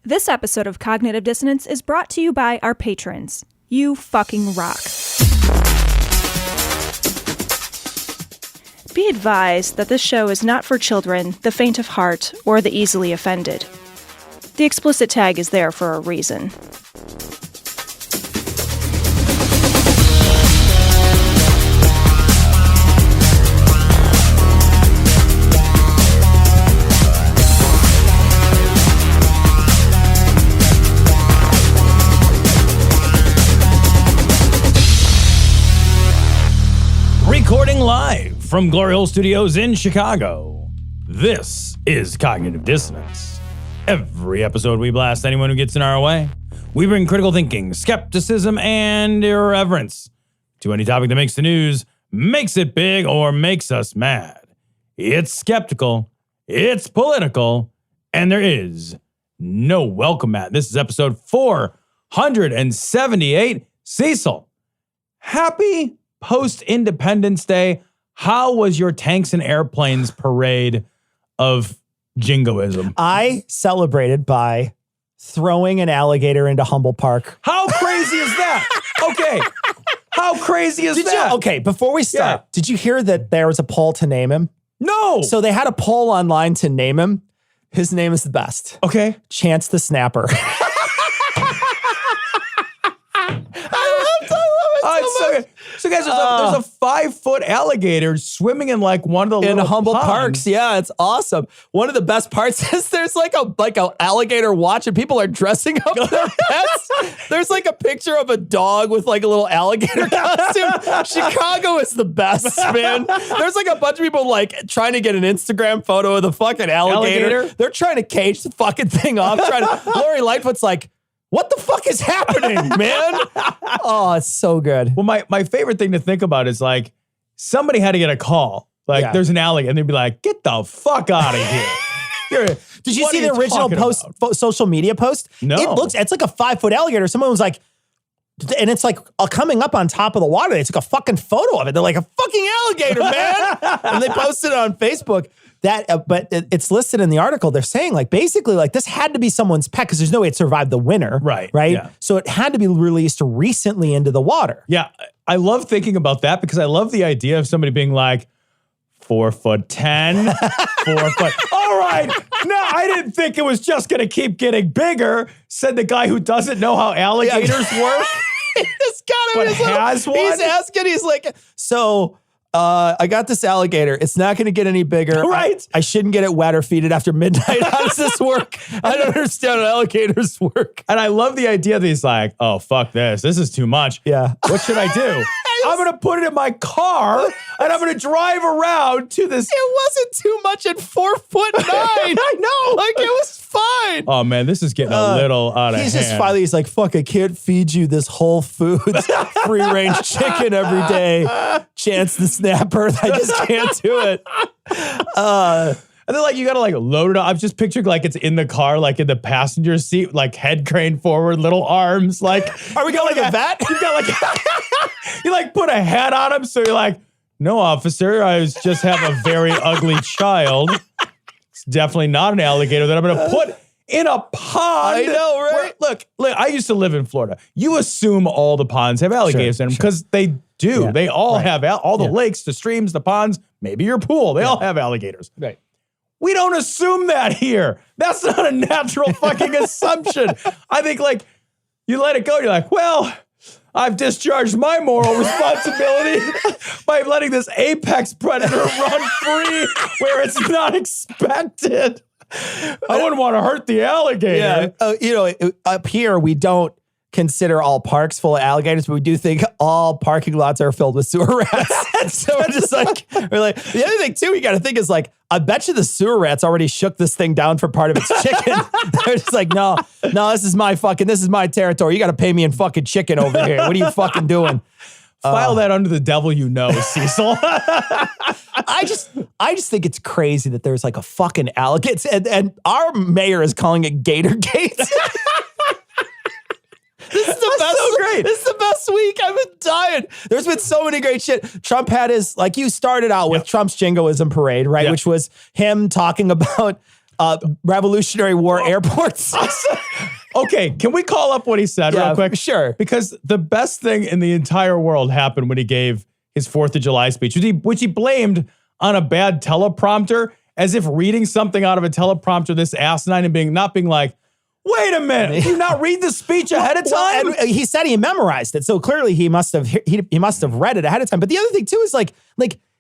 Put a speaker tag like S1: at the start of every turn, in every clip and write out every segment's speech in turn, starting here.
S1: This episode of Cognitive Dissonance is brought to you by our patrons. You fucking rock. Be advised that this show is not for children, the faint of heart, or the easily offended. The explicit tag is there for a reason.
S2: Recording live from Glory Hole Studios in Chicago, this is Cognitive Dissonance. Every episode we blast anyone who gets in our way. We bring critical thinking, skepticism, and irreverence to any topic that makes the news, makes it big, or makes us mad. It's skeptical, it's political, and there is no welcome mat. This is episode 478. Cecil, happy post-Independence Day. How was your tanks and airplanes parade of jingoism?
S3: I celebrated by throwing an alligator into Humboldt Park.
S2: How crazy is that? Okay. How crazy is that?
S3: Okay, before we start, Did you hear that there was a poll to name him?
S2: No.
S3: So they had a poll online to name him. His name is the best.
S2: Okay.
S3: Chance the Snapper.
S2: So guys, there's a 5-foot alligator swimming in like one of the little
S3: Humboldt
S2: ponds.
S3: Parks. Yeah, it's awesome. One of the best parts is there's like a alligator watch and people are dressing up their pets. There's like a picture of a dog with like a little alligator costume. Chicago is the best, man. There's like a bunch of people like trying to get an Instagram photo of the fucking alligator. They're trying to cage the fucking thing off. Lori Lightfoot's like, what the fuck is happening, man? Oh, it's so good.
S2: Well, my favorite thing to think about is like somebody had to get a call. Like there's an alligator and they'd be like, get the fuck out of here.
S3: Did you see the original social media post?
S2: No.
S3: It's like a 5-foot alligator. Someone was like, and it's like coming up on top of the water. They took a fucking photo of it. They're like, a fucking alligator, man. And they posted it on Facebook. But it's listed in the article. They're saying like basically like this had to be someone's pet because there's no way it survived the winter.
S2: Right.
S3: Yeah. So it had to be released recently into the water.
S2: Yeah. I love thinking about that because I love the idea of somebody being like, 4'10", 4 foot. All right. No, I didn't think it was just going to keep getting bigger, said the guy who doesn't know how alligators work.
S3: He's got him.
S2: He's
S3: asking, he's like, so I got this alligator. It's not going to get any bigger.
S2: Right.
S3: I shouldn't get it wet or feed it after midnight. How does this work? I don't understand how alligators work.
S2: And I love the idea that he's like, oh, fuck this. This is too much.
S3: Yeah.
S2: What should I do? I'm going to put it in my car and I'm going to drive around to this.
S3: It wasn't too much at 4'9".
S2: I know.
S3: Like it was fine.
S2: Oh man, this is getting a little out of hand.
S3: He's like, fuck, I can't feed you this Whole Foods free range chicken every day. Chance the Snapper. I just can't do it.
S2: And then like you gotta like load it up. I'm just picturing like it's in the car, like in the passenger seat, like head craned forward, little arms. Like,
S3: are we going like a vet?
S2: You got like you like put a hat on him, so you're like, no, officer, I just have a very ugly child. It's definitely not an alligator that I'm gonna put in a pond.
S3: I know, right?
S2: Look, I used to live in Florida. You assume all the ponds have alligators in them because they do. Yeah. They all have all the lakes, the streams, the ponds, maybe your pool. They all have alligators.
S3: Right.
S2: We don't assume that here. That's not a natural fucking assumption. I think like you let it go. You're like, well, I've discharged my moral responsibility by letting this apex predator run free where it's not expected. I wouldn't want to hurt the alligator.
S3: Yeah. Up here, we don't consider all parks full of alligators, but we do think all parking lots are filled with sewer rats. So we're like, the other thing too, we got to think is like, I bet you the sewer rats already shook this thing down for part of its chicken. They're just like, no, this is my territory. You got to pay me in fucking chicken over here. What are you fucking doing?
S2: File that under the devil you know, Cecil.
S3: I just think it's crazy that there's like a fucking alligator, and our mayor is calling it Gatorgate. This is the best. So great. This is the best week. I've been dying. There's been so many great shit. Trump had his, like you started out with Trump's jingoism parade, right? Which was him talking about Revolutionary War airports.
S2: Okay, can we call up what he said real quick?
S3: Sure.
S2: Because the best thing in the entire world happened when he gave his 4th of July speech, which he blamed on a bad teleprompter, as if reading something out of a teleprompter this asinine and not being like, wait a minute, did you not read the speech ahead of time?
S3: And he said he memorized it, so clearly he must have read it ahead of time. But the other thing too is like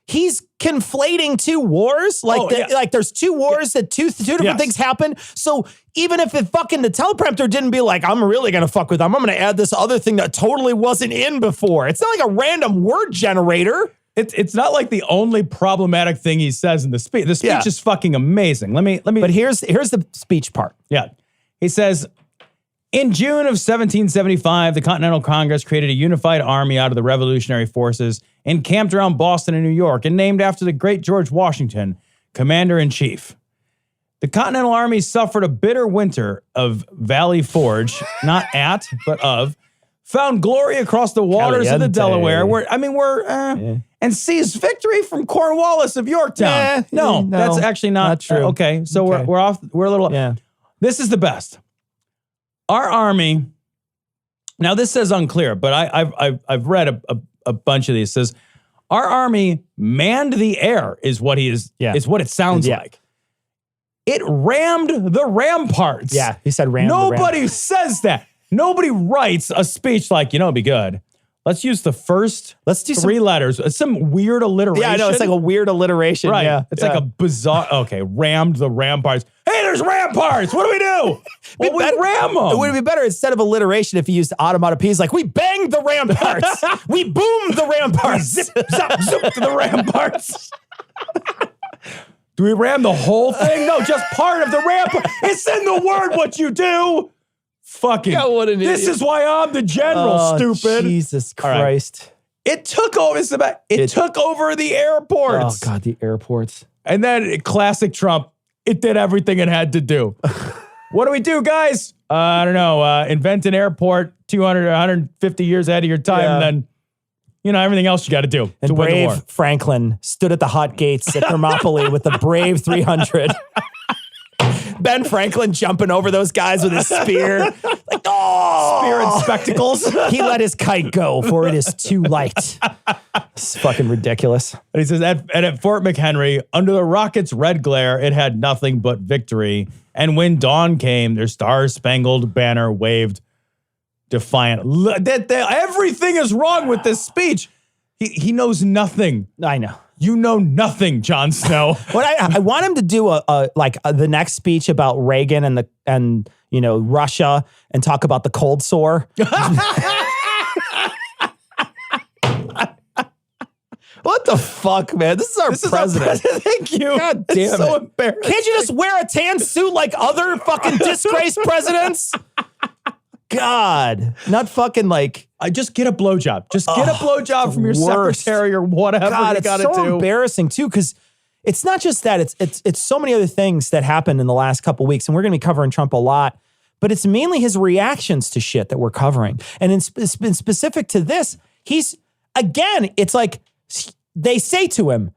S3: he's conflating two wars. Like there's two wars that two different things happen. So even if the teleprompter didn't be like, I'm really gonna fuck with them, I'm gonna add this other thing that totally wasn't in before. It's not like a random word generator.
S2: It's not like the only problematic thing he says in the speech. The speech is fucking amazing. Let me.
S3: But here's the speech part.
S2: Yeah. He says, in June of 1775, the Continental Congress created a unified army out of the revolutionary forces encamped around Boston and New York and named after the great George Washington, commander-in-chief. The Continental Army suffered a bitter winter of Valley Forge, not at, but of, found glory across the waters of the Delaware, and seized victory from Cornwallis of Yorktown. No, that's actually not true. Okay, so we're off. We're a little.
S3: Yeah.
S2: This is the best. Our army. Now this says unclear, but I've read a bunch of these. It says our army manned the air is what he is. Yeah. Is what it sounds like. It rammed the ramparts.
S3: Yeah, he said rammed.
S2: Nobody says that. Nobody writes a speech like, it'd be good. Let's use the first three letters. It's some weird alliteration.
S3: Yeah, I know. It's like a weird alliteration.
S2: Right.
S3: Yeah.
S2: It's like a bizarre, rammed the ramparts. Hey, there's ramparts. What do we do? Well, we ram them.
S3: It would be better instead of alliteration if you used automatopoeias like, we banged the ramparts. We boomed the ramparts.
S2: Zip, zap, zoop to the ramparts. Do we ram the whole thing? No, just part of the rampart. It's in the word what you do. Fucking, this is why I'm the general, stupid.
S3: Jesus Christ.
S2: Right. It took over, it took over the airports.
S3: Oh, God, the airports.
S2: And then, classic Trump, it did everything it had to do. What do we do, guys? I don't know, invent an airport 200 or 150 years ahead of your time, and then, everything else you got to do.
S3: And brave Franklin stood at the hot gates at Thermopylae with the brave 300. Ben Franklin jumping over those guys with his spear. Like,
S2: spear and spectacles.
S3: He let his kite go, for it is too light. It's fucking ridiculous.
S2: And he says, at Fort McHenry, under the rocket's red glare, it had nothing but victory. And when dawn came, their star-spangled banner waved defiant. Everything is wrong with this speech. He knows nothing.
S3: I know.
S2: You know nothing, Jon Snow.
S3: I want him to do the next speech about Reagan and Russia and talk about the cold sore. What the fuck, man? This is our president.
S2: Thank you.
S3: God damn
S2: it's so embarrassing.
S3: Can't you just wear a tan suit like other fucking disgraced presidents? God, not fucking like.
S2: Just get a blowjob. Just get a blowjob from your secretary or whatever.
S3: God,
S2: you gotta
S3: it's so embarrassing too, because it's not just that. It's so many other things that happened in the last couple of weeks, and we're going to be covering Trump a lot. But it's mainly his reactions to shit that we're covering, and in specific to this, it's like they say to him,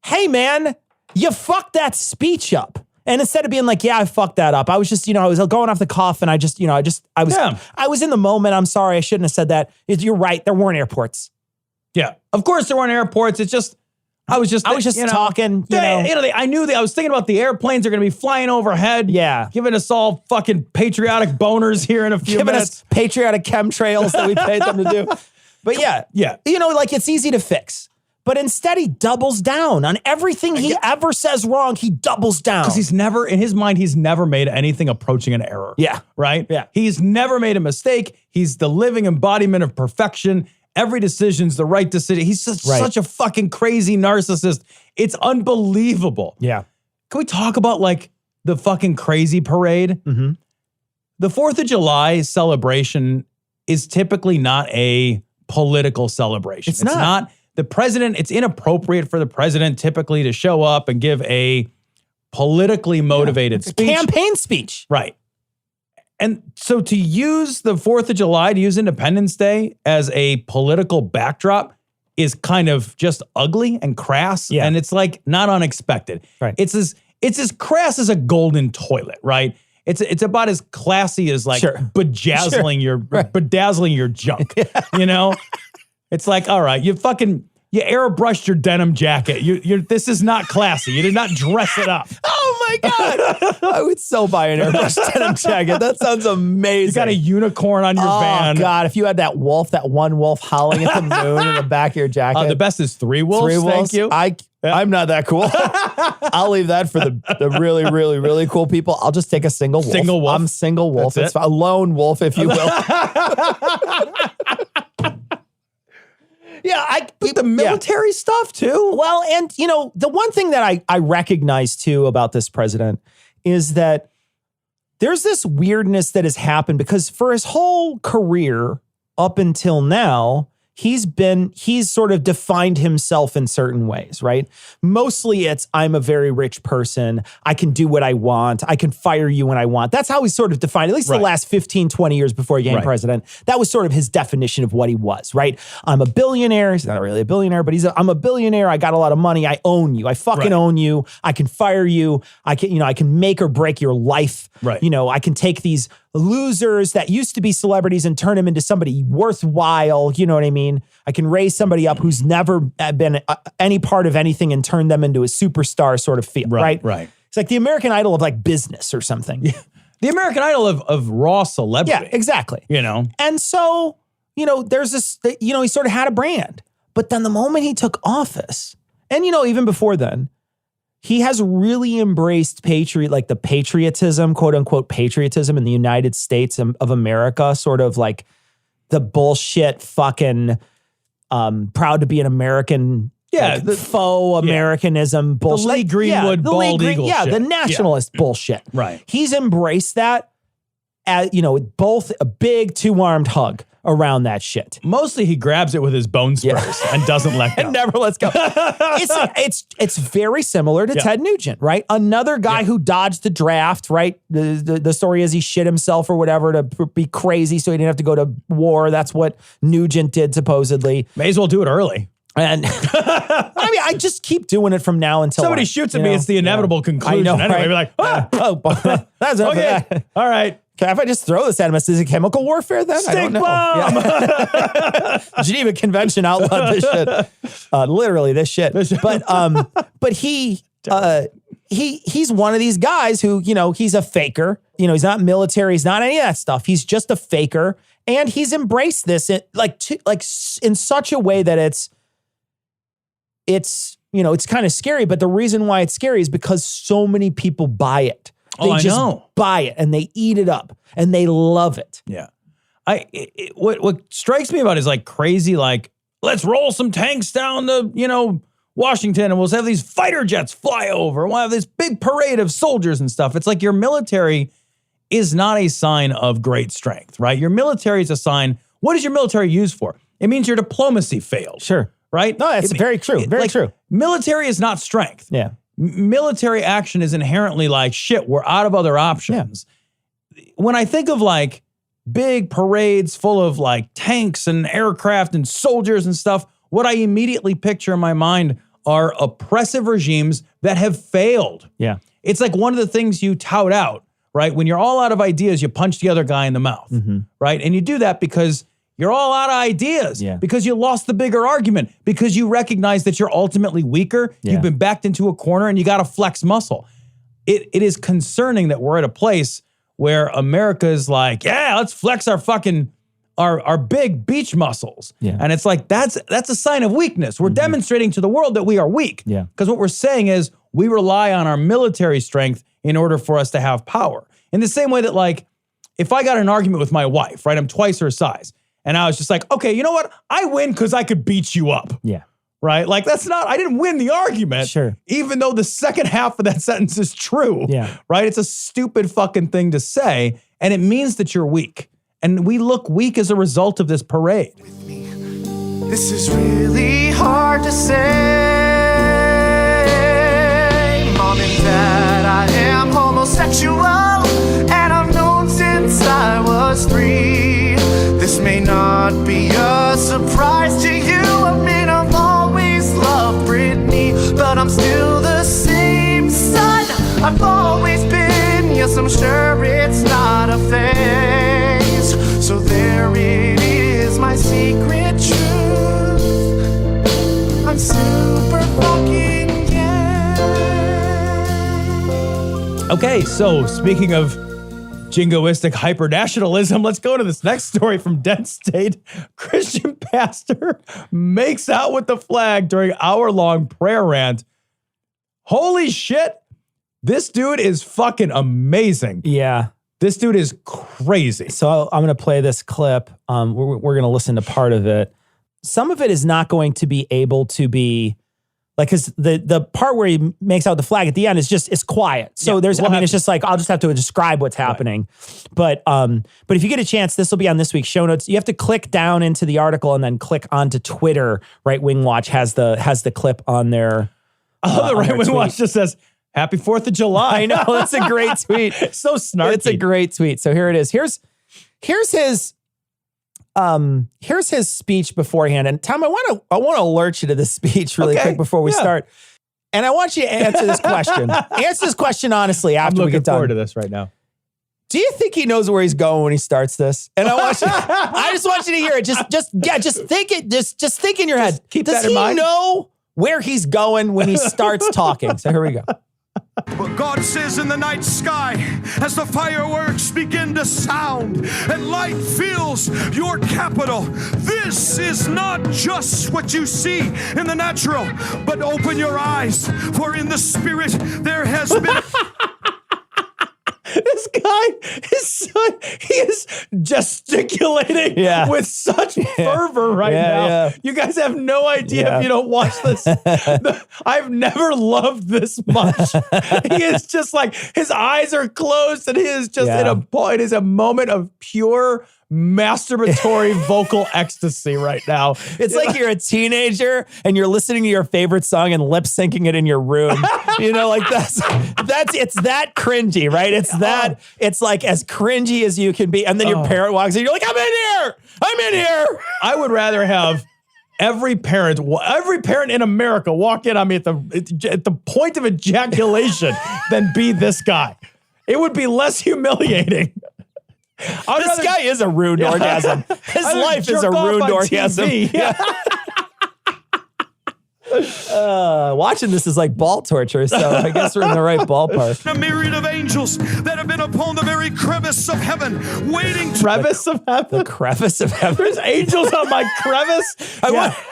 S3: "Hey, man, you fucked that speech up." And instead of being like, yeah, I fucked that up. I was just, I was going off the cuff and I was in the moment. I'm sorry. I shouldn't have said that. You're right. There weren't airports.
S2: Yeah. Of course there weren't airports. It's just, I was just
S3: talking,
S2: I knew that I was thinking about the airplanes are going to be flying overhead.
S3: Yeah.
S2: Giving us all fucking patriotic boners here in a few minutes.
S3: Us patriotic chemtrails that we paid them to do. But yeah. It's easy to fix. But instead, he doubles down on everything he ever says wrong. He doubles down.
S2: Because in his mind, he's never made anything approaching an error.
S3: Yeah.
S2: Right?
S3: Yeah.
S2: He's never made a mistake. He's the living embodiment of perfection. Every decision's the right decision. He's such a fucking crazy narcissist. It's unbelievable.
S3: Yeah.
S2: Can we talk about the fucking crazy parade?
S3: Mm-hmm.
S2: The 4th of July celebration is typically not a political celebration.
S3: It's not.
S2: The president, it's inappropriate for the president typically to show up and give a politically motivated speech.
S3: Campaign speech.
S2: Right. And so to use the 4th of July, to use Independence Day as a political backdrop is kind of just ugly and crass.
S3: Yeah.
S2: And it's not unexpected.
S3: Right.
S2: It's it's as crass as a golden toilet, right? It's about as classy as like bedazzling your junk, you know? It's like, all right, you airbrushed your denim jacket. This is not classy. You did not dress it up.
S3: Oh my God. I would so buy an airbrushed denim jacket. That sounds amazing.
S2: You got a unicorn on your van.
S3: Oh God, if you had that one wolf howling at the moon in the back of your jacket.
S2: The best is 3 wolves.
S3: 3 wolves.
S2: Thank you.
S3: I'm not that cool. I'll leave that for the really, really, really cool people. I'll just take a single wolf.
S2: Single wolf.
S3: I'm single wolf.
S2: That's
S3: It's a lone wolf, if you will.
S2: But the military stuff too.
S3: Well, and the one thing that I recognize too about this president is that there's this weirdness that has happened because for his whole career up until now, he's sort of defined himself in certain ways, right? Mostly it's, I'm a very rich person. I can do what I want. I can fire you when I want. That's how he's sort of defined, at least the last 15, 20 years before he became president. That was sort of his definition of what he was, right? I'm a billionaire. He's not really a billionaire, but I'm a billionaire. I got a lot of money. I own you. I fucking own you. I can fire you. I can make or break your life.
S2: Right.
S3: I can take these losers that used to be celebrities and turn them into somebody worthwhile. You know what I mean? I can raise somebody up who's never been any part of anything and turn them into a superstar sort of feel, right?
S2: Right.
S3: It's like the American Idol of like business or something.
S2: Yeah. The American Idol of raw celebrity.
S3: Yeah, exactly. And so, there's this, he sort of had a brand. But then the moment he took office, and even before then, he has really embraced the patriotism, quote unquote patriotism in the United States of America, sort of like the bullshit fucking proud to be an American, faux Americanism bullshit.
S2: The Lee Greenwood bald eagle shit.
S3: The nationalist bullshit.
S2: Right.
S3: He's embraced that as, both a big 2-armed hug around that shit.
S2: Mostly he grabs it with his bone spurs and doesn't let go.
S3: And never lets go. It's very similar to Ted Nugent, right? Another guy who dodged the draft, right? The story is he shit himself or whatever to be crazy so he didn't have to go to war. That's what Nugent did supposedly.
S2: May as well do it early.
S3: And I just keep doing it from now until
S2: somebody shoots at me. It's the inevitable conclusion.
S3: I know,
S2: anyway,
S3: right?
S2: We're like,
S3: that's
S2: okay. All right.
S3: If I just throw this at him, is it chemical warfare then? I don't know.
S2: Bomb!
S3: Yeah. Geneva Convention outlawed this shit. Literally this shit. But he's one of these guys who, he's a faker. He's not military. He's not any of that stuff. He's just a faker. And he's embraced this in such a way that it's kind of scary. But the reason why it's scary is because so many people buy it. They just buy it and they eat it up and they love it.
S2: Yeah. What strikes me about it is like crazy, like, let's roll some tanks down to, Washington and we'll have these fighter jets fly over and we'll have this big parade of soldiers and stuff. It's like your military is not a sign of great strength, right? Your military is a sign. What is your military used for? It means your diplomacy failed.
S3: Sure.
S2: Right?
S3: No, that's very true. Very true.
S2: Military is not strength.
S3: Yeah.
S2: Military action is inherently like, shit, we're out of other options. Yeah. When I think of like big parades full of like tanks and aircraft and soldiers and stuff, what I immediately picture in my mind are oppressive regimes that have failed.
S3: Yeah.
S2: It's like one of the things you tout out, right? When you're all out of ideas, you punch the other guy in the mouth, right? And you do that because you're all out of ideas, because you lost the bigger argument, because you recognize that you're ultimately weaker. Yeah. You've been backed into a corner and you got to flex muscle. It is concerning that we're at a place where America is like, yeah, let's flex our fucking, our big beach muscles. Yeah. And it's like, that's a sign of weakness. We're demonstrating to the world that we are weak. Yeah. Because what we're saying is we rely on our military strength in order for us to have power. In the same way that like, if I got an argument with my wife, right, I'm twice her size. And I was just like, okay, you know what? I win because I could beat you up.
S3: Yeah.
S2: Right? Like, I didn't win the argument.
S3: Sure.
S2: Even though the second half of that sentence is true.
S3: Yeah.
S2: Right? It's a stupid fucking thing to say. And it means that you're weak. And we look weak as a result of this parade.
S4: This is really hard to say. Mom and Dad, I am homosexual. And I've known since I was 3. This may not be a surprise to you. I mean, I've always loved Britney, but I'm still the same son sure it's not a phase. So there it is, my secret truth. I'm super fucking gay.
S2: Okay, so speaking of jingoistic hypernationalism, let's go to this next story from DeadState. Christian pastor makes out with the flag during hour-long prayer rant. Holy shit. This dude is fucking amazing.
S3: Yeah.
S2: This dude is crazy.
S3: So I'm going to play this clip. We're going to listen to part of it. Some of it is not going to be able to be like, because the part where he makes out the flag at the end is it's quiet. So it's just like, I'll just have to describe what's happening. Right. But if you get a chance, this will be on this week's show notes. You have to click down into the article and then click onto Twitter. Right Wing Watch has the clip on their.
S2: The Right Wing Watch just says, Happy 4th of July.
S3: I know, that's a great tweet.
S2: So snarky.
S3: It's a great tweet. So here it is. Here's his speech beforehand. And Tom, I want to alert you to this speech really quick before we start. And I want you to answer this question. Answer this question honestly after we get done.
S2: I'm looking forward to this right now.
S3: Do you think he knows where he's going when he starts this? And I just want you to hear it. Just think it. Just think in your head.
S2: Keep
S3: Does
S2: that in mind.
S3: he know where he's going when he starts talking? So here we go.
S5: But God says in the night sky, as the fireworks begin to sound and light fills your capital, this is not just what you see in the natural, but open your eyes, for in the spirit there has been...
S2: This guy he is gesticulating with such fervor right now.
S3: Yeah.
S2: You guys have no idea if you don't watch this. I've never loved this much. He is just like, his eyes are closed and he is just it is a moment of pure masturbatory vocal ecstasy right now.
S3: It's like you're a teenager and you're listening to your favorite song and lip syncing it in your room. You know, like it's that cringy, right? It's like as cringy as you can be. And then your parent walks in, you're like, I'm in here.
S2: I would rather have every parent in America walk in on me at the point of ejaculation than be this guy. It would be less humiliating.
S3: This guy is a ruined orgasm. His life is a ruined orgasm. Watching this is like ball torture, so I guess we're in the right ballpark.
S5: A myriad of angels that have been upon the very crevice of heaven, waiting to...
S2: Crevice of heaven?
S3: The crevice of heaven?
S2: There's angels on my crevice?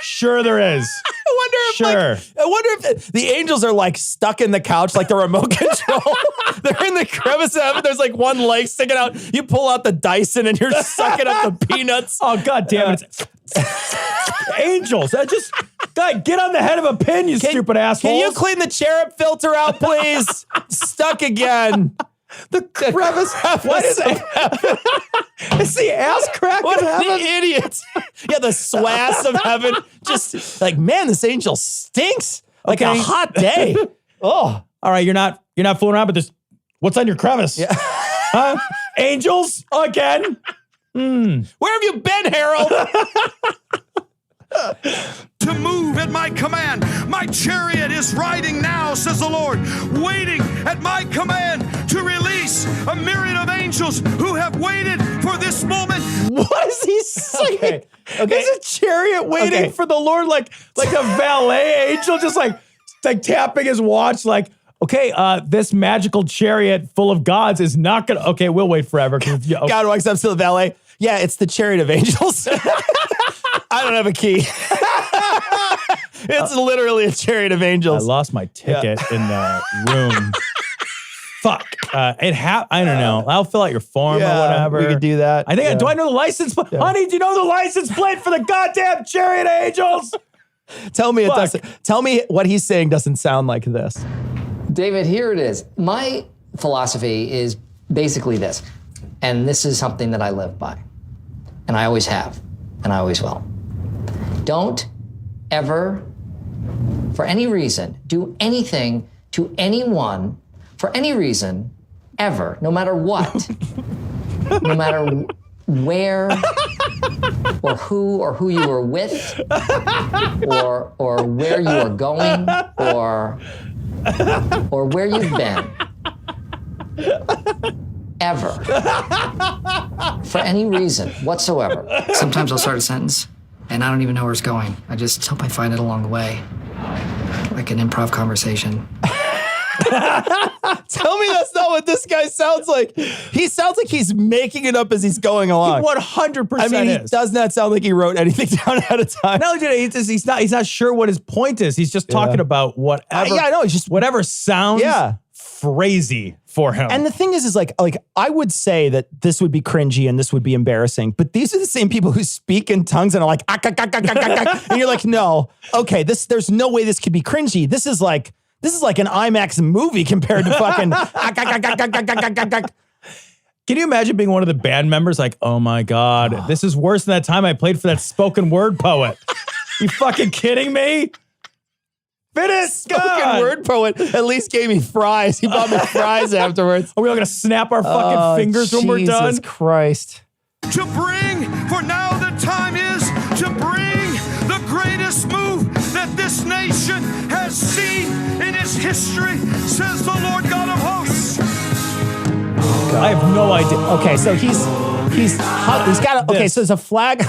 S2: Sure there is.
S3: I wonder if the angels are like stuck in the couch like the remote control. They're in the crevice of heaven. There's like one leg sticking out. You pull out the Dyson and you're sucking up the peanuts.
S2: Oh, God damn it. Angels. God, get on the head of a pin, you stupid asshole.
S3: Can you clean the cherub filter out, please? Stuck again.
S2: The crevice. What is it? It's the ass crack of heaven.
S3: What an idiot. Yeah, the swass of heaven. Just like, man, this angel stinks. Like a hot day.
S2: Oh. All right, you're not fooling around with this. What's on your crevice?
S3: Yeah.
S2: Huh? Angels again?
S3: Where have you been, Harold?
S5: to move at my command. My chariot is riding now, says the Lord, waiting at my command to release a myriad of angels who have waited for this moment.
S2: What is he saying? Okay. Is a chariot waiting for the Lord like a valet angel, just like tapping his watch like, okay, this magical chariot full of gods is not gonna, okay, we'll wait forever.
S3: God walks up to the valet. Yeah, it's the chariot of angels. I don't have a key. It's literally a chariot of angels.
S2: I lost my ticket in the room. Fuck. I don't know. I'll fill out your form or whatever.
S3: We could do that.
S2: I think. Do I know the license plate? Yeah. Honey, do you know the license plate for the goddamn chariot of angels?
S3: Tell me it doesn't. Tell me what he's saying doesn't sound like this.
S6: David, here it is. My philosophy is basically this, and this is something that I live by, and I always have, and I always will. Don't ever, for any reason, do anything to anyone for any reason, ever, no matter what, no matter where or who you were with, or where you are going, or where you've been. ever, for any reason whatsoever.
S7: Sometimes I'll start a sentence, and I don't even know where it's going. I just hope I find it along the way. Like an improv conversation.
S3: Tell me that's not what this guy sounds like. He sounds like he's making it up as he's going along.
S2: He 100%
S3: I mean, he
S2: is.
S3: does not sound like he wrote anything down ahead of time.
S2: No, he's not sure what his point is. He's just talking about whatever.
S3: Yeah, I know. It's just
S2: whatever sounds crazy for him.
S3: And the thing is like I would say that this would be cringy and this would be embarrassing, but these are the same people who speak in tongues and are like, and you're like, no, okay, there's no way this could be cringy. This is like an IMAX movie compared to fucking.
S2: Can you imagine being one of the band members? Like, oh my God, this is worse than that time I played for that spoken word poet. You fucking kidding me? Finish,
S3: spoken word poet at least gave me fries. He bought me fries afterwards.
S2: Are we all gonna snap our fucking fingers when we're done?
S3: Jesus Christ.
S5: To bring, for now the time is to bring the greatest move that this nation has seen in its history, says the Lord God of hosts.
S2: I have no idea.
S3: Okay, so he's got so there's a flag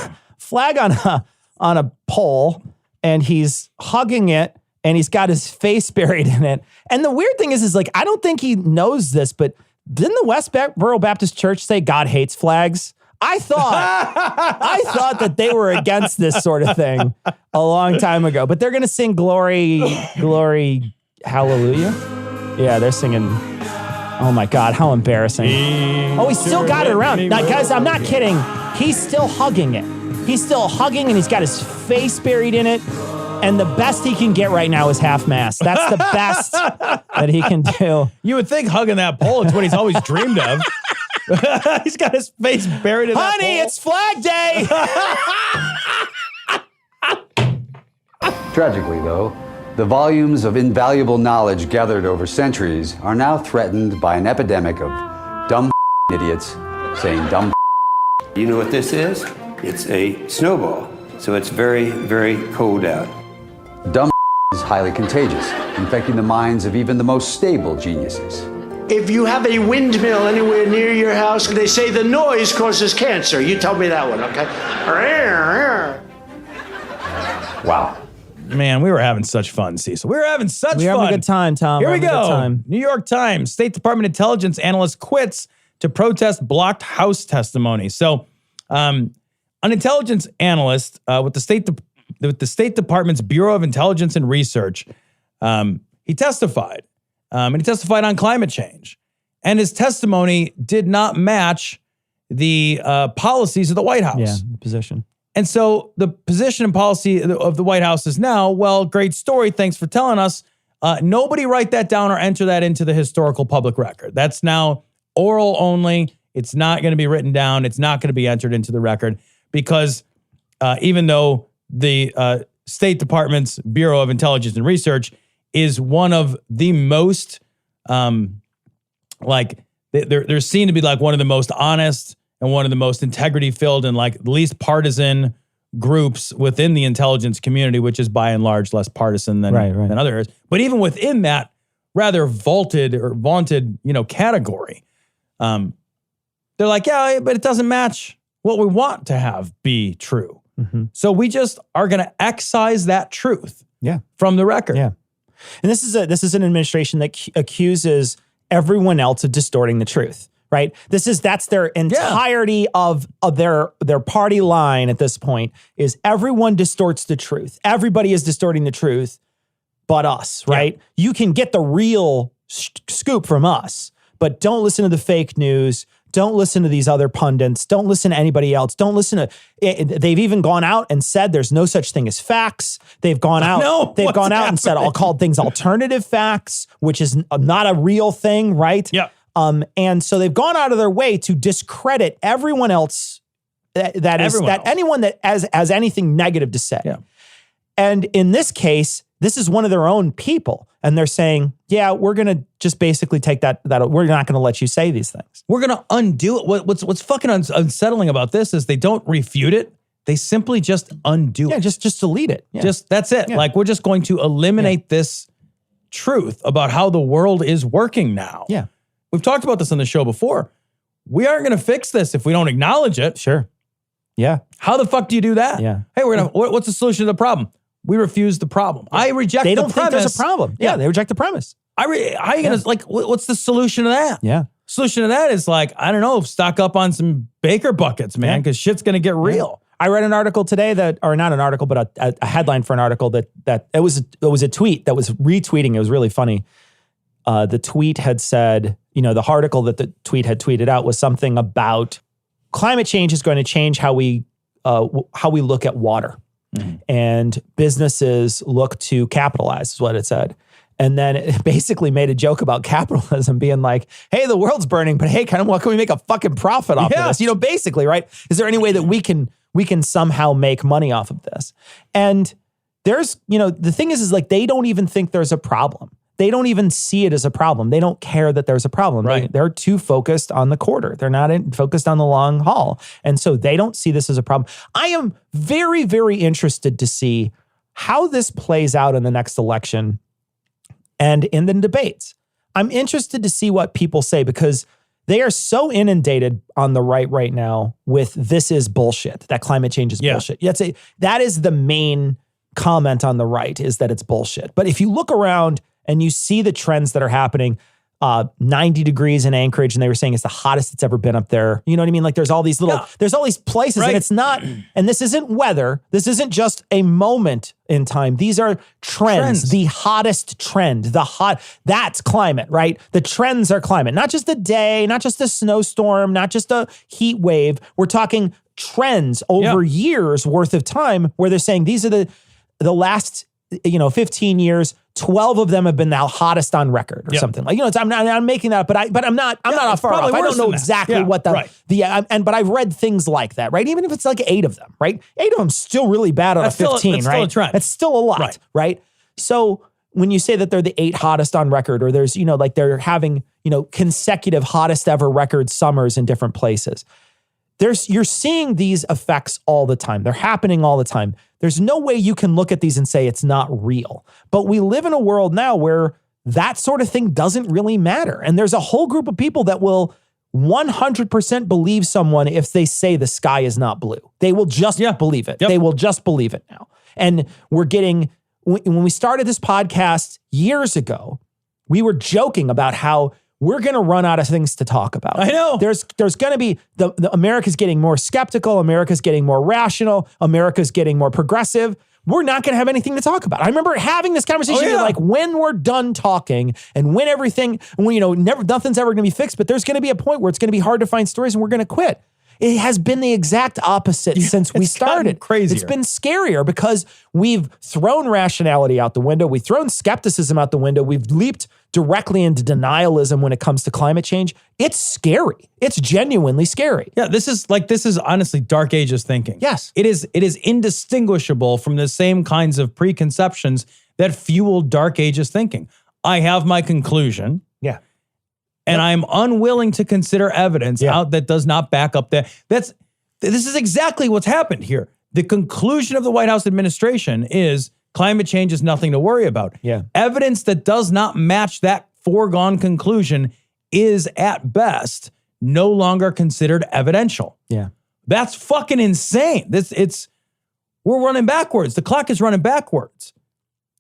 S3: on a pole, and he's hugging it, and he's got his face buried in it. And the weird thing is like I don't think he knows this, but didn't the Westboro Baptist Church say God hates flags? I thought that they were against this sort of thing a long time ago, but they're going to sing glory, hallelujah. Yeah, they're singing. Oh my God, how embarrassing. Oh, he's still got it around. Now, guys, I'm not kidding. He's still hugging it. He's still hugging and he's got his face buried in it. And the best he can get right now is half-mast. That's the best that he can do.
S2: You would think hugging that pole is what he's always dreamed of. He's got his face buried in that pole.
S3: Honey, it's Flag Day!
S8: Tragically, though, the volumes of invaluable knowledge gathered over centuries are now threatened by an epidemic of dumb idiots saying dumb.
S9: You know what this is? It's a snowball. So it's very, very cold out.
S8: Dumb is highly contagious, infecting the minds of even the most stable geniuses.
S10: If you have a windmill anywhere near your house, they say the noise causes cancer. You tell me that one, okay?
S8: Wow.
S2: Man, we were having such fun, Cecil. We were having such fun.
S3: We're having a good time, Tom.
S2: Here we go. New York Times, State Department intelligence analyst quits to protest blocked House testimony. So, an intelligence analyst with the State Department's Bureau of Intelligence and Research, he testified. And he testified on climate change. And his testimony did not match the policies of the White House.
S3: Yeah, the position.
S2: And so the position and policy of the White House is now, well, great story. Thanks for telling us. Nobody write that down or enter that into the historical public record. That's now oral only. It's not going to be written down. It's not going to be entered into the record because even though the State Department's Bureau of Intelligence and Research is one of the most, they're seen to be like one of the most honest and one of the most integrity-filled and like least partisan groups within the intelligence community, which is by and large less partisan than other areas. But even within that rather vaunted, category, they're like, yeah, but it doesn't match what we want to have be true. Mm-hmm. So we just are going to excise that truth from the record.
S3: Yeah. And this is an administration that accuses everyone else of distorting the truth, right? That's their entirety of their party line at this point is everyone distorts the truth. Everybody is distorting the truth but us, right? Yeah. You can get the real scoop from us, but don't listen to the fake news. Don't listen to these other pundits. Don't listen to anybody else. Don't listen to it. They've even gone out and said there's no such thing as facts. They've gone out. They've gone out and said I'll call things alternative facts, which is not a real thing, right?
S2: Yeah.
S3: And so they've gone out of their way to discredit everyone else anyone that has anything negative to say.
S2: Yeah.
S3: And in this case, this is one of their own people. And they're saying, yeah, we're going to just basically take that we're not going to let you say these things.
S2: We're going to undo it. What's fucking unsettling about this is they don't refute it. They simply just undo it.
S3: Yeah, just delete it. Yeah.
S2: That's it. Yeah. Like we're just going to eliminate this truth about how the world is working now.
S3: Yeah.
S2: We've talked about this on the show before. we aren't going to fix this if we don't acknowledge it.
S3: Sure. Yeah.
S2: How the fuck do you do that?
S3: Yeah.
S2: Hey, what's the solution to the problem? We refuse the problem. I reject the premise.
S3: They don't think there's a problem. Yeah, they reject the premise.
S2: How are you going to, like, what's the solution to that?
S3: Yeah.
S2: Solution to that is like, I don't know, stock up on some Baker buckets, man, because shit's going to get real.
S3: I read an article today or not an article, but a headline for an article that it was a tweet that was retweeting. It was really funny. The tweet had said, the article that the tweet had tweeted out was something about climate change is going to change how we look at water. Mm-hmm. And businesses look to capitalize, is what it said. And then it basically made a joke about capitalism being like, hey, the world's burning, but hey, what can we make a fucking profit off of this? Basically, right? Is there any way that we can somehow make money off of this? And there's, the thing is like, they don't even think there's a problem. They don't even see it as a problem. They don't care that there's a problem.
S2: Right.
S3: They're too focused on the quarter. They're not focused on the long haul. And so they don't see this as a problem. I am very, very interested to see how this plays out in the next election and in the debates. I'm interested to see what people say because they are so inundated on the right now with this is bullshit, that climate change is bullshit. That is the main comment on the right, is that it's bullshit. But if you look around and you see the trends that are happening, 90 degrees in Anchorage, and they were saying it's the hottest it's ever been up there. You know what I mean? Like there's all these there's all these places, and it's not, and this isn't weather. This isn't just a moment in time. These are trends. The hottest trend, that's climate, right? The trends are climate, not just a day, not just a snowstorm, not just a heat wave. We're talking trends over years worth of time where they're saying these are the last 15 years, 12 of them have been the hottest on record or something like, I'm making that up, but I'm not far off. I don't know exactly what but I've read things like that, right? Even if it's like 8 of them, right? 8 of them still really bad on a 15,
S2: that's
S3: right?
S2: Still a trend.
S3: It's still a lot, right? So when you say that they're the 8 hottest on record, or there's, like they're having, consecutive hottest ever record summers in different places. You're seeing these effects all the time. They're happening all the time. There's no way you can look at these and say it's not real. But we live in a world now where that sort of thing doesn't really matter. And there's a whole group of people that will 100% believe someone if they say the sky is not blue. They will just believe it. Yep. They will just believe it now. And we're getting, when we started this podcast years ago, we were joking about how we're going to run out of things to talk about.
S2: I know.
S3: There's going to be, the America's getting more skeptical. America's getting more rational. America's getting more progressive. We're not going to have anything to talk about. I remember having this conversation like when we're done talking and when nothing's ever going to be fixed, but there's going to be a point where it's going to be hard to find stories and we're going to quit. It has been the exact opposite since we started.
S2: Crazier.
S3: It's been scarier because we've thrown rationality out the window. We've thrown skepticism out the window. We've leaped directly into denialism when it comes to climate change. It's scary. It's genuinely scary.
S2: Yeah, this is honestly Dark Ages thinking.
S3: Yes.
S2: It is indistinguishable from the same kinds of preconceptions that fuel Dark Ages thinking. I have my conclusion.
S3: Yeah.
S2: And I'm unwilling to consider evidence out that does not back up that. This is exactly what's happened here. The conclusion of the White House administration is climate change is nothing to worry about.
S3: Yeah.
S2: Evidence that does not match that foregone conclusion is at best no longer considered evidential.
S3: Yeah.
S2: That's fucking insane. We're running backwards. The clock is running backwards.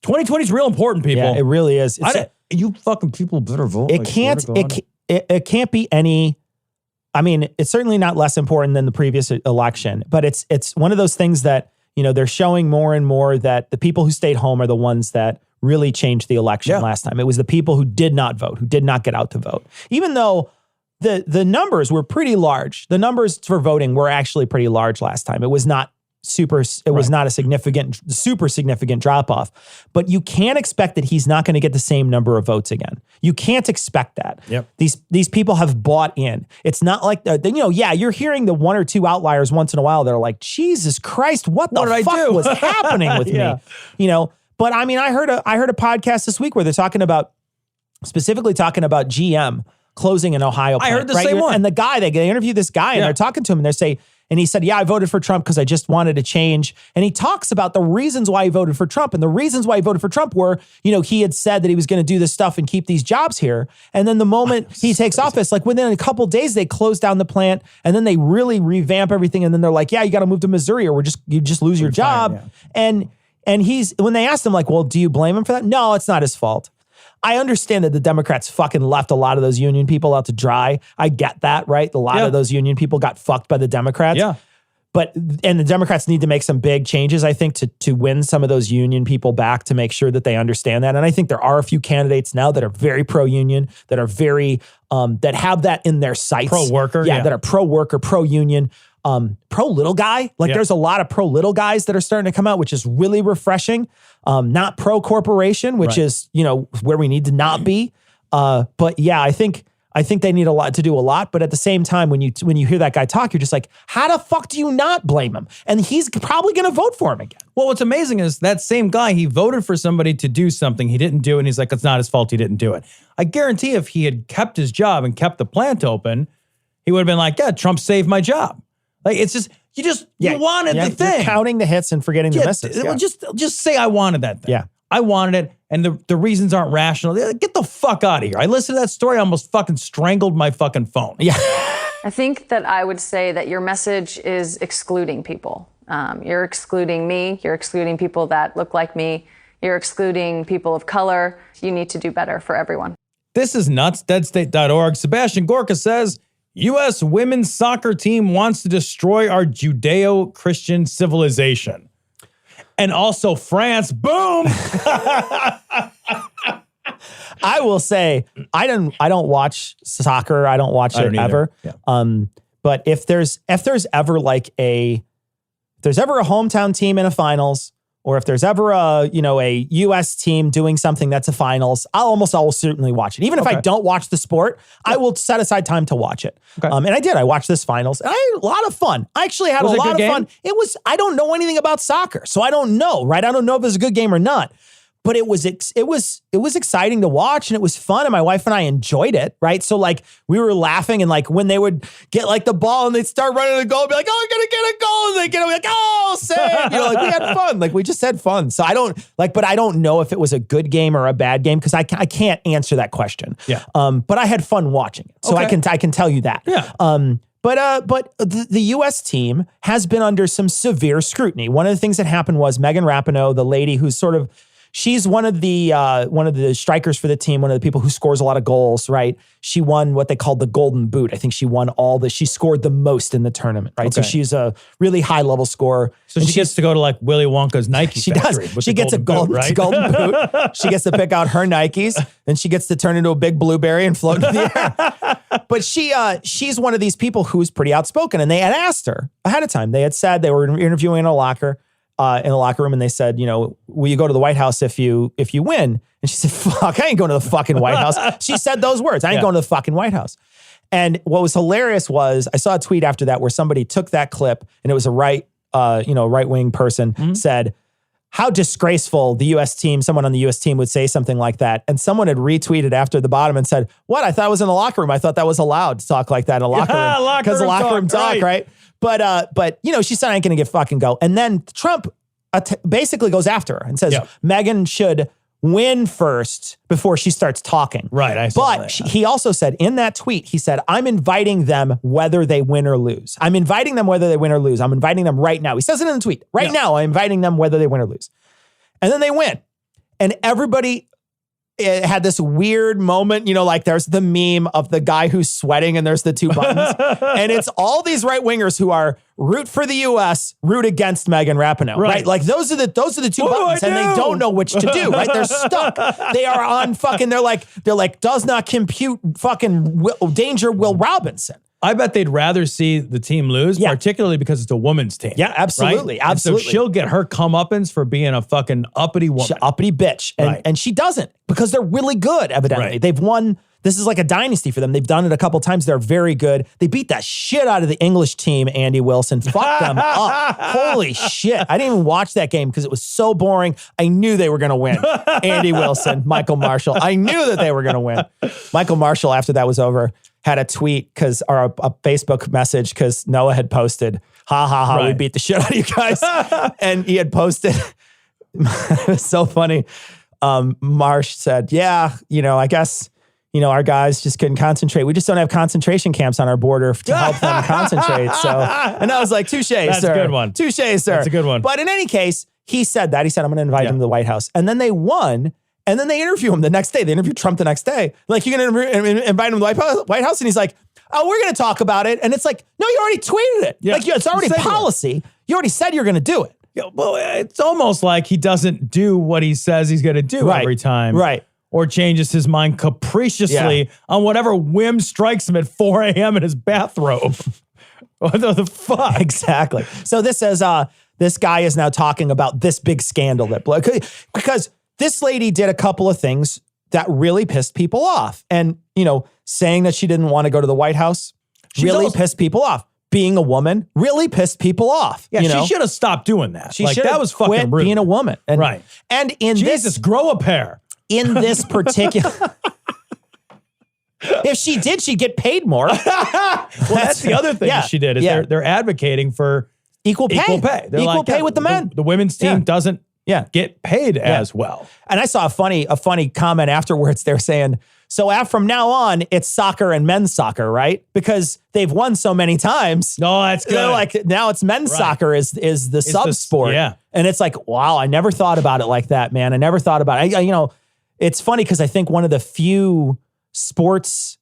S2: 2020 is real important, people.
S3: Yeah, it really is.
S2: You fucking people better vote.
S3: It can't be any. I mean, it's certainly not less important than the previous election, but it's one of those things that, they're showing more and more that the people who stayed home are the ones that really changed the election last time. It was the people who did not vote, who did not get out to vote. Even though the numbers were pretty large. The numbers for voting were actually pretty large last time. It was not was not a super significant drop off, but you can't expect that he's not going to get the same number of votes again. You can't expect that.
S2: Yep.
S3: These people have bought in. It's not like, you're hearing the 1 or 2 outliers once in a while that are like, Jesus Christ, what the fuck was happening with me? But I mean, I heard a podcast this week where they're specifically talking about GM closing an Ohio plant.
S2: I heard the same one.
S3: And the guy, they interviewed this guy and they're talking to him and they say, And he said, yeah, I voted for Trump because I just wanted to change. And he talks about the reasons why he voted for Trump. And the reasons why he voted for Trump were, he had said that he was going to do this stuff and keep these jobs here. And then the moment he takes office, like within a couple days, they close down the plant and then they really revamp everything. And then they're like, yeah, you got to move to Missouri or you just lose your job. And when they asked him like, well, do you blame him for that? No, it's not his fault. I understand that the Democrats fucking left a lot of those union people out to dry. I get that, right? A lot of those union people got fucked by the Democrats. Yeah. And the Democrats need to make some big changes, I think, to win some of those union people back to make sure that they understand that. And I think there are a few candidates now that are very pro-union, that are very, that have that in their sights.
S2: Pro-worker.
S3: Yeah, that are pro-worker, pro-union. Pro-little guy. There's a lot of pro-little guys that are starting to come out, which is really refreshing. Not pro-corporation, which is, where we need to not be. But yeah, I think they need to do a lot. But at the same time, when you hear that guy talk, you're just like, how the fuck do you not blame him? And he's probably going to vote for him again.
S2: Well, what's amazing is that same guy, he voted for somebody to do something he didn't do. And he's like, it's not his fault he didn't do it. I guarantee if he had kept his job and kept the plant open, he would have been like, yeah, Trump saved my job. Like, it's just, you wanted the thing.
S3: You're counting the hits and forgetting the misses.
S2: Well, just say I wanted that thing.
S3: Yeah.
S2: I wanted it, and the reasons aren't rational. Get the fuck out of here. I listened to that story, I almost fucking strangled my fucking phone.
S3: Yeah.
S11: I think that I would say that your message is excluding people. You're excluding me. You're excluding people that look like me. You're excluding people of color. You need to do better for everyone.
S2: This is nuts. DeadState.org. Sebastian Gorka says, U.S. women's soccer team wants to destroy our Judeo-Christian civilization. And also France, boom!
S3: I will say, I don't watch soccer. I don't watch it ever. Yeah. But if there's ever a hometown team in a finals, or if there's ever a U.S. team doing something that's a finals, I will certainly watch it. Even if I don't watch the sport, I will set aside time to watch it. Okay. And I did. I watched this finals, and I had a lot of fun. I actually had a lot of fun. It was. I don't know anything about soccer, so I don't know. Right? I don't know if it was a good game or not. But it was exciting to watch, and it was fun, and my wife and I enjoyed it, right? So like we were laughing, and like when they would get like the ball and they'd start running the goal, be like, "Oh, we're gonna get a goal!" And they get it, like, "Oh, save!" Like we had fun, like we just had fun. So I don't know if it was a good game or a bad game because I can't answer that question.
S2: Yeah.
S3: But I had fun watching it, so I can tell you that.
S2: Yeah.
S3: But the U.S. team has been under some severe scrutiny. One of the things that happened was Megan Rapinoe, the lady who's she's one of the strikers for the team, one of the people who scores a lot of goals, right? She won what they called the Golden Boot. I think she won she scored the most in the tournament, right? Okay. So she's a really high level scorer.
S2: So she gets to go to like Willy Wonka's Nike factory.
S3: She gets a golden boot. She gets to pick out her Nikes, and she gets to turn into a big blueberry and float in the air. But she's one of these people who's pretty outspoken, and they had asked her ahead of time. They had said they were interviewing in the locker room, and they said, will you go to the White House if you win? And she said, fuck, I ain't going to the fucking White House. She said those words. I ain't going to the fucking White House. And what was hilarious was I saw a tweet after that where somebody took that clip, and it was a right-wing person said, how disgraceful the U.S. team, someone on the U.S. team would say something like that. And someone had retweeted after the bottom and said, what? I thought it was in the locker room. I thought that was allowed to talk like that in a locker room. Because locker room talk, right? But she said, I ain't going to get fucking go. And then Trump basically goes after her and says, Megan should win first before she starts talking.
S2: Right.
S3: He also said in that tweet, he said, I'm inviting them whether they win or lose. I'm inviting them whether they win or lose. I'm inviting them right now. He says it in the tweet. Right now, I'm inviting them whether they win or lose. And then they win. And everybody had this weird moment, like there's the meme of the guy who's sweating and there's the two buttons. And it's all these right-wingers who are root for the U.S., root against Megan Rapinoe, right? Like those are the two buttons, and they don't know which to do, right? They're stuck. They are on fucking, they're like, does not compute fucking danger Will Robinson.
S2: I bet they'd rather see the team lose, particularly because it's a woman's team.
S3: Yeah, absolutely.
S2: Right?
S3: Absolutely.
S2: So she'll get her comeuppance for being a fucking uppity woman.
S3: Uppity bitch. And she doesn't, because they're really good, evidently. Right. They've won. This is like a dynasty for them. They've done it a couple times. They're very good. They beat that shit out of the English team, Andy Wilson. Fuck them up. Holy shit. I didn't even watch that game because it was so boring. I knew they were going to win. Andy Wilson, Michael Marshall. I knew that they were going to win. Michael Marshall, after that was over, had a tweet or a Facebook message because Noah had posted, ha ha ha, we beat the shit out of you guys. And he had posted, it was so funny. Marsh said, yeah, I guess, our guys just couldn't concentrate. We just don't have concentration camps on our border to help them concentrate. So, and I was like, touche, sir.
S2: That's a good one.
S3: Touche, sir.
S2: That's a good one.
S3: But in any case, he said that. He said, I'm going to invite him to the White House. And then they won. And then they interview him the next day. They interview Trump the next day. Like, you're going to invite him to the White House? And he's like, oh, we're going to talk about it. And it's like, no, you already tweeted it.
S2: Yeah.
S3: Like, it's already policy. You already said you're going to do it.
S2: Yeah, well, it's almost like he doesn't do what he says he's going to do every time.
S3: Right.
S2: Or changes his mind capriciously on whatever whim strikes him at 4 a.m. in his bathrobe. What the fuck?
S3: Exactly. So this is, this guy is now talking about this big scandal because this lady did a couple of things that really pissed people off. And, saying that she didn't want to go to the White House really pissed people off. Being a woman really pissed people off.
S2: Yeah, she should have stopped doing that.
S3: She should have quit being a woman. And,
S2: right.
S3: And in
S2: Jesus, grow a pair.
S3: In this particular... If she did, she'd get paid more.
S2: Well, that's the other thing she did is they're advocating for
S3: equal pay.
S2: They're
S3: equal pay with the men.
S2: The women's team doesn't get paid as well.
S3: And I saw a funny comment afterwards. They're saying, so from now on, it's soccer and men's soccer, right? Because they've won so many times.
S2: No, that's good.
S3: They're like, now it's men's soccer is the sub sport.
S2: Yeah.
S3: And it's like, wow, I never thought about it like that, man. I never thought about it. It's funny because I think one of the few sports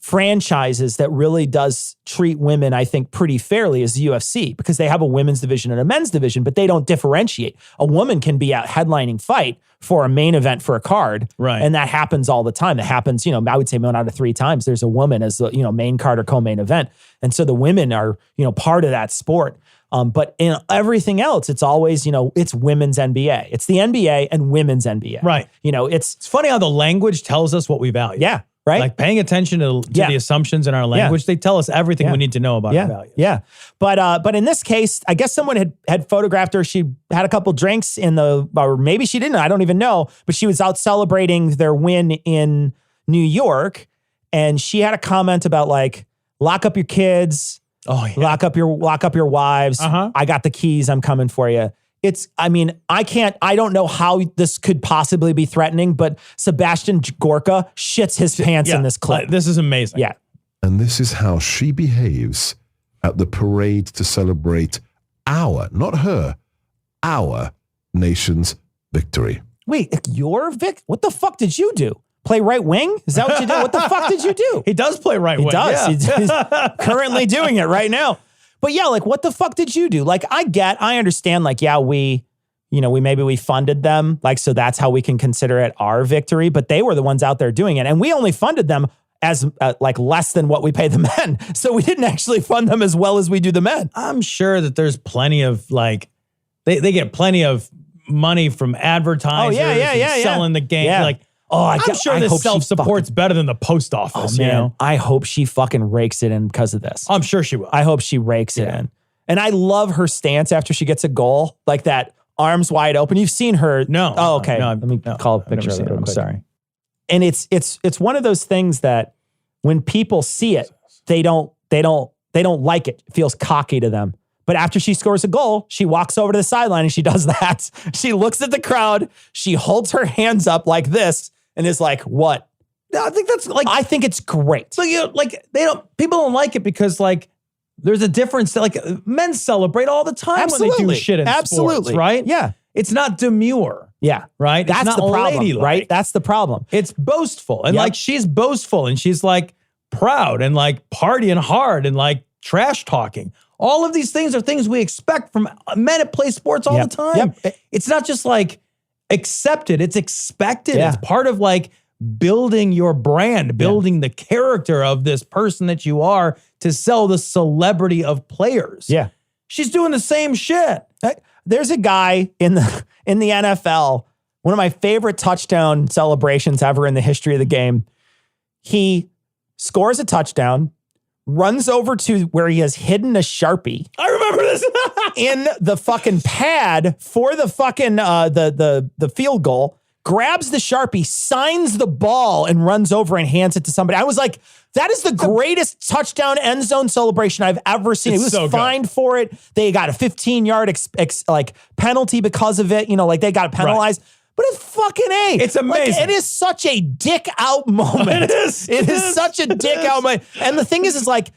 S3: franchises that really does treat women, I think, pretty fairly is the UFC, because they have a women's division and a men's division, but they don't differentiate. A woman can be out headlining fight for a main event for a card.
S2: Right.
S3: And that happens all the time. That happens, I would say 1 out of 3 times there's a woman as the, main card or co-main event. And so the women are, part of that sport. But in everything else, it's always, it's women's NBA. It's the NBA and women's NBA.
S2: Right.
S3: It's
S2: funny how the language tells us what we value.
S3: Yeah. Right.
S2: Like paying attention to the assumptions in our language, they tell us everything we need to know about our values.
S3: Yeah. But in this case, I guess someone had photographed her. She had a couple drinks or maybe she didn't. I don't even know. But she was out celebrating their win in New York. And she had a comment about like, lock up your kids.
S2: Oh, yeah.
S3: Lock up your wives. I got the keys. I'm coming for you. I don't know how this could possibly be threatening, but Sebastian Gorka shits his pants in this clip.
S2: This is amazing.
S3: Yeah.
S5: And this is how she behaves at the parade to celebrate not her, our nation's victory.
S3: Wait, what the fuck did you do? Play right wing? Is that what you did? What the fuck did you do?
S2: He does play right wing.
S3: He does.
S2: Yeah.
S3: He's currently doing it right now. But yeah, like, what the fuck did you do? Like, I understand, like, yeah, we funded them. Like, so that's how we can consider it our victory. But they were the ones out there doing it. And we only funded them as like less than what we pay the men. So we didn't actually fund them as well as we do the men.
S2: I'm sure that there's plenty of like, they get plenty of money from advertisers selling the game.
S3: Yeah.
S2: Like, I'm sure this self-support's better than the post office.
S3: Oh, man. I hope she fucking rakes it in because of this.
S2: I'm sure she will.
S3: I hope she rakes it in. And I love her stance after she gets a goal, like that, arms wide open. You've seen her.
S2: No.
S3: Oh, okay.
S2: No,
S3: let me call a picture of it. I'm
S2: quick.
S3: sorry. And it's one of those things that when people see it, they don't like it. It feels cocky to them. But after she scores a goal, she walks over to the sideline and she does that. She looks at the crowd. She holds her hands up like this and is like, what?
S2: I think that's like,
S3: I think it's great.
S2: So people don't like it because like there's a difference. Like men celebrate all the time when they do shit in sports, right?
S3: Yeah.
S2: It's not demure.
S3: Yeah.
S2: Right?
S3: That's
S2: it's not
S3: the problem,
S2: ladylike.
S3: right? That's the problem.
S2: It's boastful. And like she's boastful and she's like proud and like partying hard and like trash talking. All of these things are things we expect from men that play sports all the time. It's not just like accepted, it's expected. It's part of like building your brand, building the character of this person that you are to sell the celebrity of players.
S3: Yeah.
S2: She's doing the same shit.
S3: There's a guy in the NFL, one of my favorite touchdown celebrations ever in the history of the game. He scores a touchdown, runs over to where he has hidden a Sharpie.
S2: I remember this.
S3: In the fucking pad for the fucking the field goal, grabs the Sharpie, signs the ball, and runs over and hands it to somebody. I was like, that is the greatest touchdown end zone celebration I've ever seen. He was so fined for it. They got a 15-yard penalty because of it. You know, like they got penalized. Right. But it's fucking A.
S2: It's amazing.
S3: Like, it is such a dick out moment. It is such a dick out moment. And the thing is like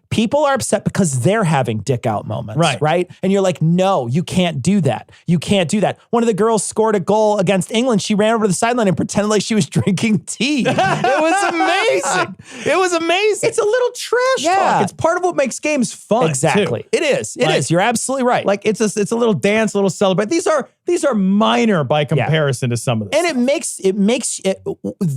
S3: people are upset because they're having dick out moments. Right? And you're like, no, you can't do that. You can't do that. One of the girls scored a goal against England. She ran over to the sideline and pretended like she was drinking tea. It was amazing. It was amazing.
S2: It's a little trash talk. It's part of what makes games fun.
S3: Exactly.
S2: Too.
S3: It is. It is. You're absolutely right.
S2: Like it's a little dance, a little celebrate. These are minor by comparison to some of this.
S3: And it makes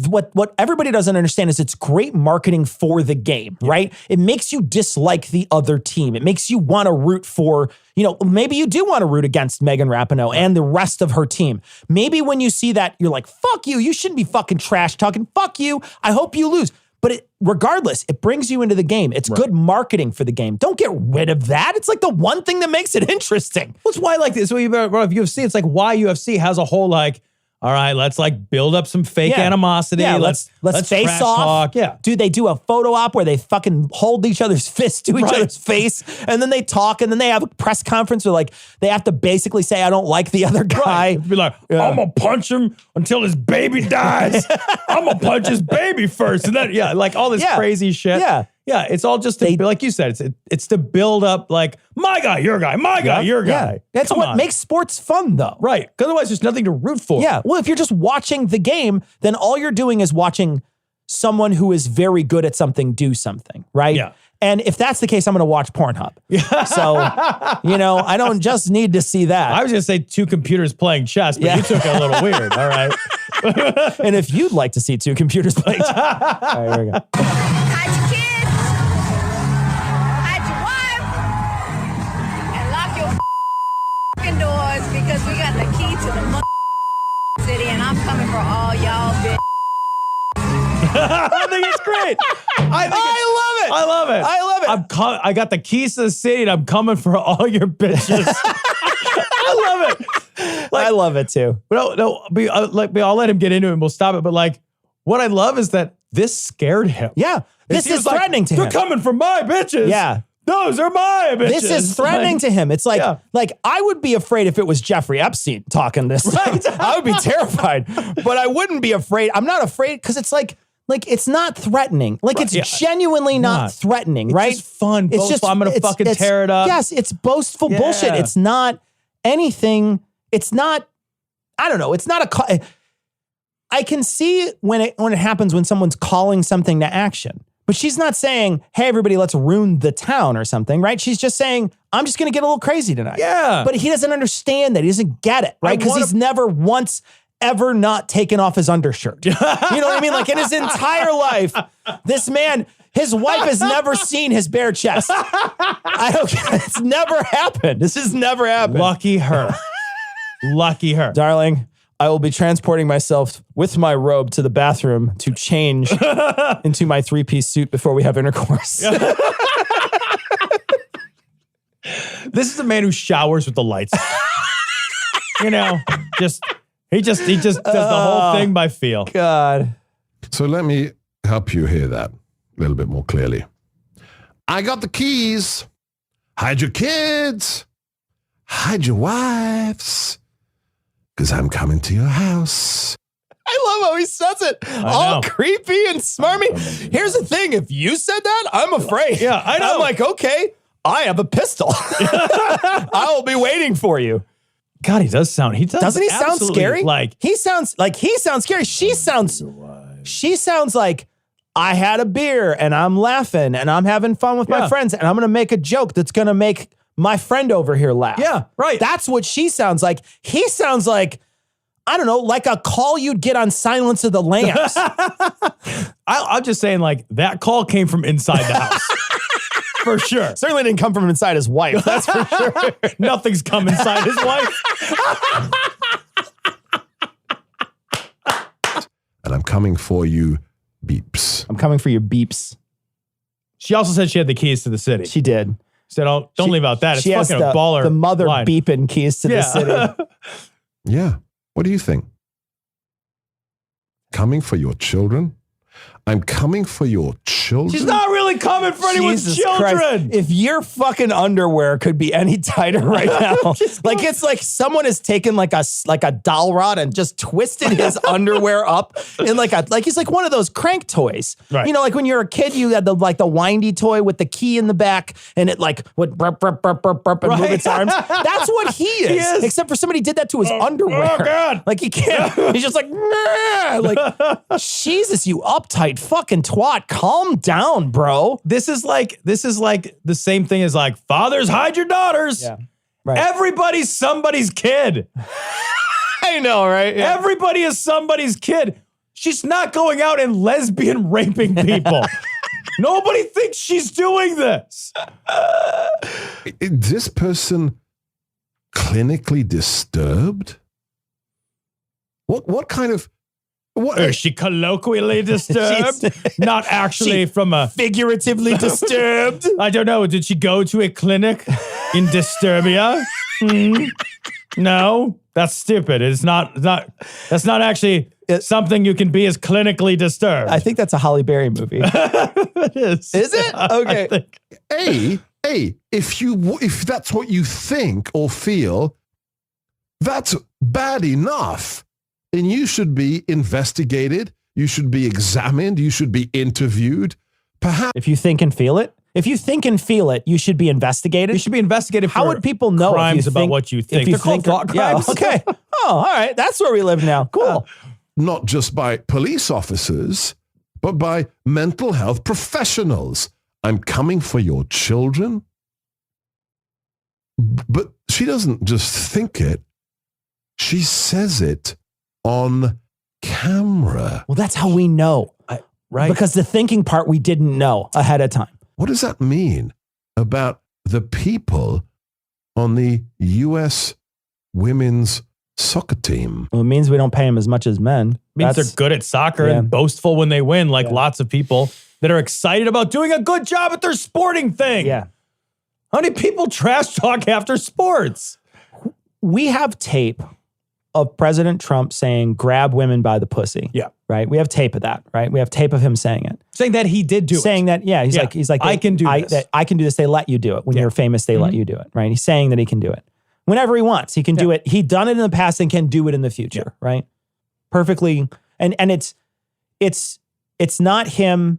S3: what everybody doesn't understand is it's great marketing for the game, right? It makes you dislike the other team. It makes you want to root for, maybe you do want to root against Megan Rapinoe and the rest of her team. Maybe when you see that, you're like, fuck you. You shouldn't be fucking trash talking. Fuck you. I hope you lose. But regardless, it brings you into the game. It's good marketing for the game. Don't get rid of that. It's like the one thing that makes it interesting.
S2: Well, it's why like this. So you brought up UFC. It's like why UFC has a whole all right, let's build up some fake animosity.
S3: Yeah, let's face off.
S2: Talk. Yeah.
S3: Dude, they do a photo op where they fucking hold each other's fists to each other's face, and then they talk, and then they have a press conference where they have to basically say, I don't like the other guy.
S2: Right. Be like, I'm gonna punch him until his baby dies. I'm gonna punch his baby first. And then, like all this crazy shit.
S3: Yeah.
S2: Yeah, it's all just like you said, it's to build up like my guy, your guy, my guy, your guy.
S3: That's what makes sports fun though.
S2: Right. Because otherwise there's nothing to root for.
S3: Yeah. Well, if you're just watching the game, then all you're doing is watching someone who is very good at something do something, right?
S2: Yeah.
S3: And if that's the case, I'm going to watch Pornhub. So, I don't just need to see that.
S2: I was going to say two computers playing chess, but you took it a little weird. All right.
S3: And if you'd like to see two computers playing chess. All right, here we go.
S12: Hide your kids. Hide your wife. And lock your doors because we got the key to the city and I'm coming for all y'all bitch.
S2: I think it's great. I love it. I got the keys to the city and I'm coming for all your bitches. I love it.
S3: I love it too.
S2: No, I'll let him get into it and we'll stop it. But what I love is that this scared him.
S3: Yeah. This is threatening to him.
S2: They're coming for my bitches.
S3: Yeah.
S2: Those are my bitches.
S3: This is threatening to him. It's like I would be afraid if it was Jeffrey Epstein talking this. Right? I would be terrified, but I wouldn't be afraid. I'm not afraid because it's like it's not threatening. It's genuinely not threatening, right?
S2: It's just fun. It's just I'm going to fucking tear it up.
S3: Yes, it's boastful bullshit. It's not anything. It's not, I don't know. It's not I can see when it happens when someone's calling something to action. But she's not saying, hey, everybody, let's ruin the town or something, right? She's just saying, I'm just going to get a little crazy tonight.
S2: Yeah.
S3: But he doesn't understand that. He doesn't get it, right? Because he's never once ever not taken off his undershirt. You know what I mean? Like in his entire life, this man, his wife has never seen his bare chest. It's never happened. This has never happened.
S2: Lucky her. Lucky her.
S3: Darling, I will be transporting myself with my robe to the bathroom to change into my three-piece suit before we have intercourse.
S2: This is a man who showers with the lights. He just does the whole thing by feel.
S3: God.
S5: So let me help you hear that a little bit more clearly. I got the keys. Hide your kids. Hide your wives. Because I'm coming to your house.
S3: I love how he says it. All creepy and smarmy. Here's the thing. If you said that, I'm afraid.
S2: Yeah, I know.
S3: I'm like, okay, I have a pistol. I will be waiting for you.
S2: God, he does sound.
S3: Doesn't he sound scary? He sounds scary. She sounds like I had a beer and I'm laughing and I'm having fun with my friends and I'm going to make a joke that's going to make my friend over here laugh.
S2: Yeah, right.
S3: That's what she sounds like. He sounds like, I don't know, like a call you'd get on Silence of the Lambs.
S2: I'm just saying, that call came from inside the house. For sure.
S3: Certainly didn't come from inside his wife. That's for sure.
S2: Nothing's come inside his wife.
S5: And I'm coming for you, beeps.
S3: I'm coming for your beeps.
S2: She also said she had the keys to the city.
S3: She did.
S2: Said, don't leave out that. It's
S3: she
S2: fucking
S3: has
S2: a baller.
S3: The mother
S2: line.
S3: beeping keys to the city.
S5: Yeah. What do you think? coming for your children. I'm coming for your children.
S2: She's not really coming for anyone's
S3: Jesus
S2: children.
S3: Christ. If your fucking underwear could be any tighter right now, like it's like someone has taken like a dowel rod and just twisted his underwear up in like he's like one of those crank toys.
S2: Right.
S3: You know, like when you're a kid, you had the windy toy with the key in the back and it like would burp, burp, burp, burp, burp and move its arms. That's what he is. Except for somebody did that to his underwear.
S2: Oh God.
S3: Like he can't. He's just like, nah. Like, Jesus, you uptight fucking twat. Calm down, bro.
S2: This is like the same thing as like fathers hide your daughters.
S3: Yeah. Right.
S2: Everybody's somebody's kid.
S3: I know, right? Yeah.
S2: Everybody is somebody's kid. She's not going out and lesbian raping people. Nobody thinks she's doing this.
S5: Is this person clinically disturbed? What kind of... What,
S2: Is she colloquially disturbed? Not actually from a...
S3: Figuratively disturbed?
S2: I don't know. Did she go to a clinic in Disturbia? No, that's stupid. It's not. That's not actually something you can be as clinically disturbed.
S3: I think that's a Halle Berry movie.
S2: It is.
S3: Is it? Okay.
S5: Hey, if that's what you think or feel, that's bad enough. And you should be investigated. You should be examined. You should be interviewed. Perhaps
S3: If you think and feel it, you should be investigated.
S2: You should be investigated for
S3: How would people know
S2: crimes
S3: if you
S2: about
S3: think,
S2: what you think?
S3: If you
S2: They're called thought crimes.
S3: Yeah, okay. Oh, all right. That's where we live now. Cool.
S5: not just by police officers, but by mental health professionals. I'm coming for your children. But she doesn't just think it. She says it on camera.
S3: Well, that's how we know.
S2: Right.
S3: Because the thinking part we didn't know ahead of time.
S5: What does that mean about the people on the U.S. women's soccer team?
S3: Well, it means we don't pay them as much as men.
S2: It means they're good at soccer and boastful when they win, like lots of people that are excited about doing a good job at their sporting thing.
S3: Yeah.
S2: How many people trash talk after sports?
S3: We have tape of President Trump saying, grab women by the pussy.
S2: Yeah.
S3: Right? We have tape of that, right? We have tape of him saying it.
S2: Saying that he did do it.
S3: Saying that, yeah, he's like,
S2: I can do this.
S3: I can do this. They let you do it. When you're famous, they let you do it, right? He's saying that he can do it. Whenever he wants, he can do it. He'd done it in the past and can do it in the future, right? Perfectly. And it's not him.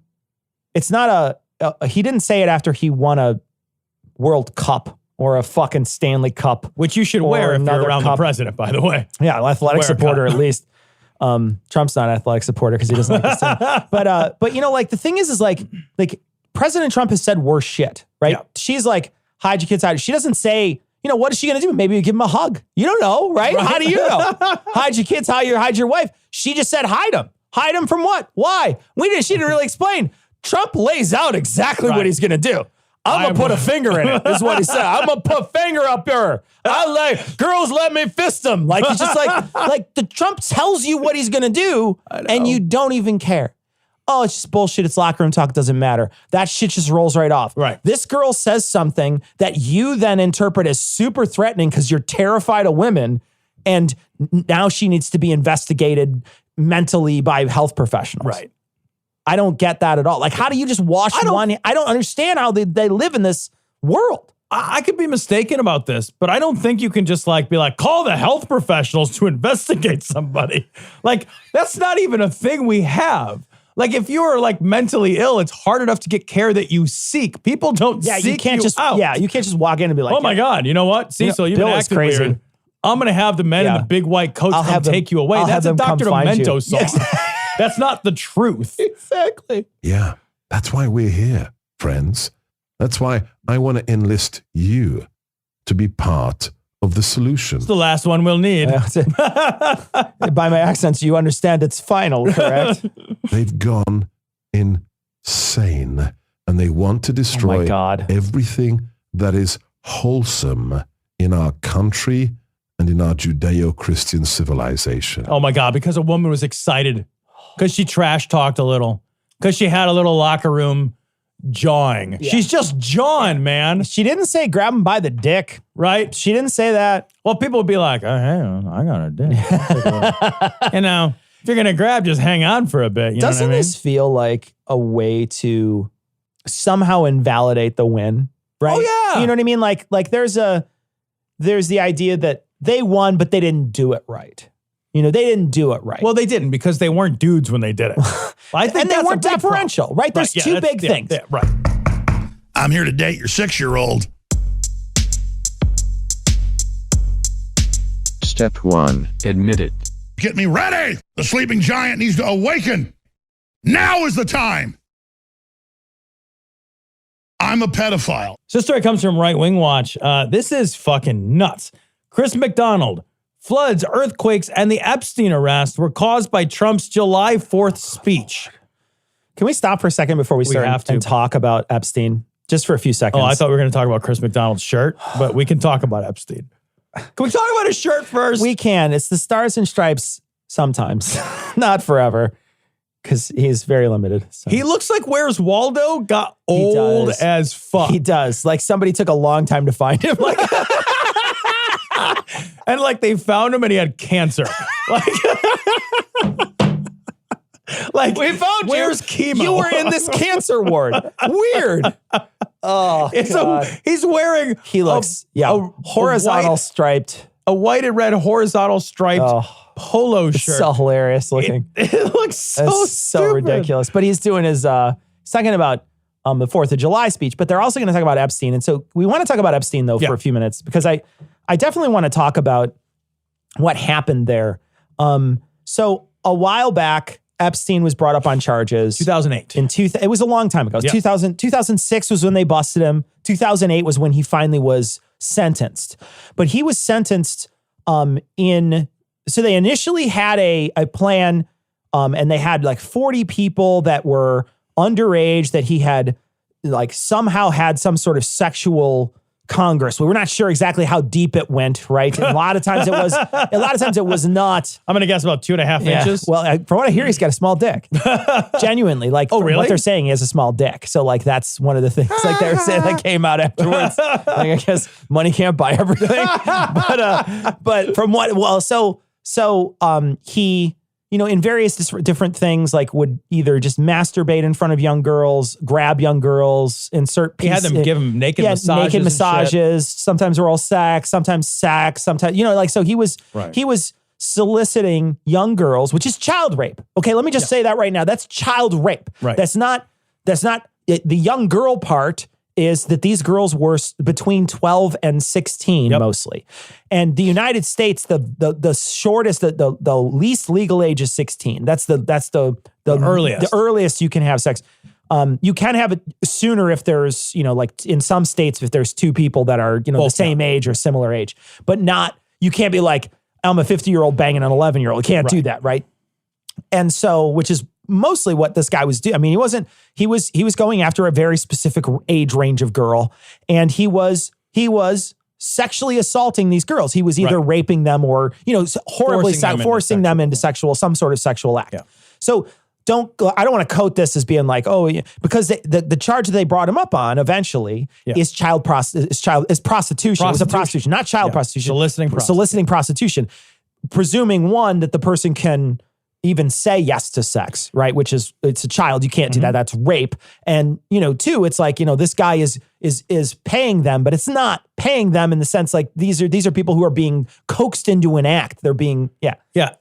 S3: It's not he didn't say it after he won a World Cup or a fucking Stanley Cup.
S2: Which you should wear if you're around the president, by the way.
S3: Yeah, an athletic supporter at least. Trump's not an athletic supporter because he doesn't like the team. But you know, like the thing is like President Trump has said worse shit, right? Yeah. She's like, hide your kids, hide. She doesn't say, you know, what is she going to do? Maybe you give him a hug. You don't know, right? How do you know? Hide your kids, hide your wife. She just said hide them. Hide them from what? Why? She didn't really explain. Trump lays out exactly what he's going to do. I'm going to put a finger in it, is what he said. I'm going to put a finger up here. I like, girls let me fist them. Like, he's just like the Trump tells you what he's going to do, and you don't even care. Oh, it's just bullshit. It's locker room talk. It doesn't matter. That shit just rolls right off.
S2: Right.
S3: This girl says something that you then interpret as super threatening because you're terrified of women, and now she needs to be investigated mentally by health professionals.
S2: Right.
S3: I don't get that at all. Like, how do you just wash one? I don't understand how they live in this world.
S2: I could be mistaken about this, but I don't think you can just like be like, call the health professionals to investigate somebody. Like, that's not even a thing we have. Like, if you're like mentally ill, it's hard enough to get care that you seek. People don't seek
S3: you can't just
S2: out.
S3: Yeah, you can't just walk in and be like,
S2: oh my God, you know what? Cecil, you've been
S3: Bill is
S2: acting
S3: crazy.
S2: weird. I'm going to have the men in the big white coats come take you away. That's a Dr. Demento song.
S3: Yes.
S2: That's not the truth.
S3: Exactly.
S5: Yeah, that's why we're here, friends. That's why I want to enlist you to be part of the solution.
S2: It's the last one we'll need.
S3: By my accents, you understand it's final, correct?
S5: They've gone insane, and they want to destroy everything that is wholesome in our country and in our Judeo-Christian civilization.
S2: Oh my God, because a woman was excited. Because she trash talked a little. Because she had a little locker room jawing. Yeah. She's just jawing, man.
S3: She didn't say grab him by the dick.
S2: Right?
S3: She didn't say that.
S2: Well, people would be like, oh, hey, I got a dick. You know. If you're going to grab, just hang on for a bit. You know what I mean?
S3: this feel like a way to somehow invalidate the win? Right?
S2: Oh, yeah.
S3: You know what I mean? Like there's the idea that they won, but they didn't do it right. They didn't do it right.
S2: Well, they didn't because they weren't dudes when they did it. I think
S3: and they weren't deferential, right? There's two big things.
S2: Yeah, right.
S5: I'm here to date your 6-year-old.
S13: Step 1. Admit it.
S5: Get me ready. The sleeping giant needs to awaken. Now is the time. I'm a pedophile.
S2: So this story comes from Right Wing Watch. This is fucking nuts. Chris McDonald. Floods, earthquakes, and the Epstein arrest were caused by Trump's July 4th speech.
S3: Can we stop for a second before we start and talk about Epstein? Just for a few seconds.
S2: Oh, I thought we were going to talk about Chris McDonald's shirt, but we can talk about Epstein. Can we talk about his shirt first?
S3: We can. It's the Stars and Stripes sometimes. Not forever. Because he's very limited. So.
S2: He looks like Where's Waldo got old as fuck.
S3: He does. Like somebody took a long time to find him. Like,
S2: and like they found him and he had cancer. Like
S3: we found
S2: where's chemo?
S3: You were in this cancer ward. Weird. Oh,
S2: he's wearing
S3: horizontal striped.
S2: A white and red horizontal striped polo shirt.
S3: It's so hilarious looking.
S2: It looks so
S3: ridiculous. But he's doing his talking about the 4th of July speech, but they're also going to talk about Epstein. And so we want to talk about Epstein though for a few minutes because I definitely want to talk about what happened there. So a while back, Epstein was brought up on charges.
S2: 2008.
S3: It was a long time ago. 2006 was when they busted him. 2008 was when he finally was sentenced. But he was sentenced so they initially had a plan and they had like 40 people that were underage that he had like somehow had some sort of sexual congress. We were not sure exactly how deep it went, right? And a lot of times it was not.
S2: I'm going to guess about 2.5 inches.
S3: Well, from what I hear, he's got a small dick. Genuinely. Like,
S2: really?
S3: What they're saying, he has a small dick. So like, that's one of the things like they were saying that came out afterwards. Like, I guess money can't buy everything. But from what, he, in various different things, like would either just masturbate in front of young girls, grab young girls, insert pieces.
S2: He had them give them naked massages.
S3: Sometimes oral sex, sometimes so he was soliciting young girls, which is child rape. Okay, let me just say that right now. That's child rape.
S2: Right.
S3: That's not the young girl part is that these girls were between 12 and 16 mostly. And the United States, the shortest, the least legal age is 16. That's the
S2: earliest.
S3: The earliest you can have sex. You can have it sooner if there's, like in some states, if there's two people that are, the same age or similar age, but you can't be like, I'm a 50-year-old banging an 11-year-old. You can't do that, right? And so, which is mostly what this guy was doing. I mean, he was going after a very specific age range of girl, and he was sexually assaulting these girls. He was either raping them or, horribly forcing them into some sort of sexual act.
S2: Yeah.
S3: So I don't want to quote this as being like, because the charge that they brought him up on eventually is prostitution. It was a prostitution, not child prostitution. Soliciting prostitution. Presuming one, that the person can even say yes to sex, right? Which is, it's a child. You can't do that. That's rape. And, two, it's like, this guy is paying them, but it's not paying them in the sense like these are people who are being coaxed into an act. They're being,
S2: Yeah.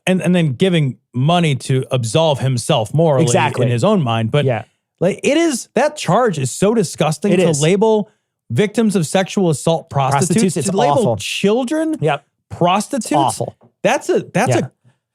S2: And then giving money to absolve himself morally in his own mind. But like that charge is so disgusting to label victims of sexual assault prostitutes.
S3: It's
S2: to label
S3: awful.
S2: Children prostitutes.
S3: Awful.
S2: That's a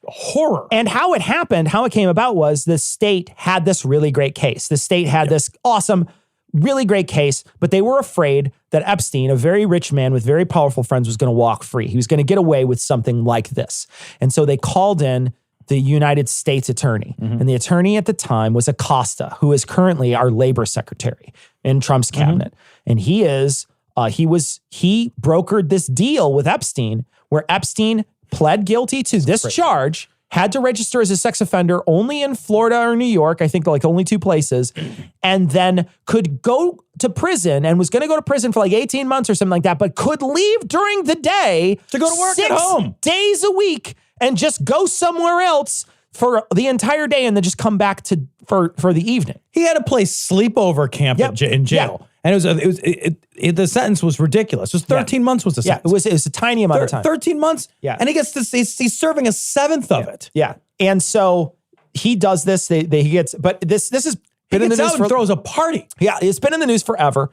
S2: horror.
S3: And how it happened, how it came about was the state had this really great case. The state had this awesome, really great case, but they were afraid that Epstein, a very rich man with very powerful friends, was going to walk free. He was going to get away with something like this. And so they called in the United States attorney. And the attorney at the time was Acosta, who is currently our labor secretary in Trump's cabinet. And he brokered this deal with Epstein where Epstein pled guilty to this charge, had to register as a sex offender only in Florida or New York, I think like only two places, and then could go to prison and was going to go to prison for like 18 months or something like that, but could leave during the day
S2: to go to work at home
S3: 6 days a week and just go somewhere else for the entire day and then just come back for the evening.
S2: He had a place sleepover camp in jail.
S3: Yeah.
S2: And the sentence was ridiculous. It was 13 months was the sentence.
S3: It was a tiny amount of time.
S2: 13 months?
S3: Yeah.
S2: And he gets this, he's serving a seventh of it.
S3: Yeah. And so he does this, he gets, but this is been in the news
S2: and throws a party.
S3: Yeah, it's been in the news forever.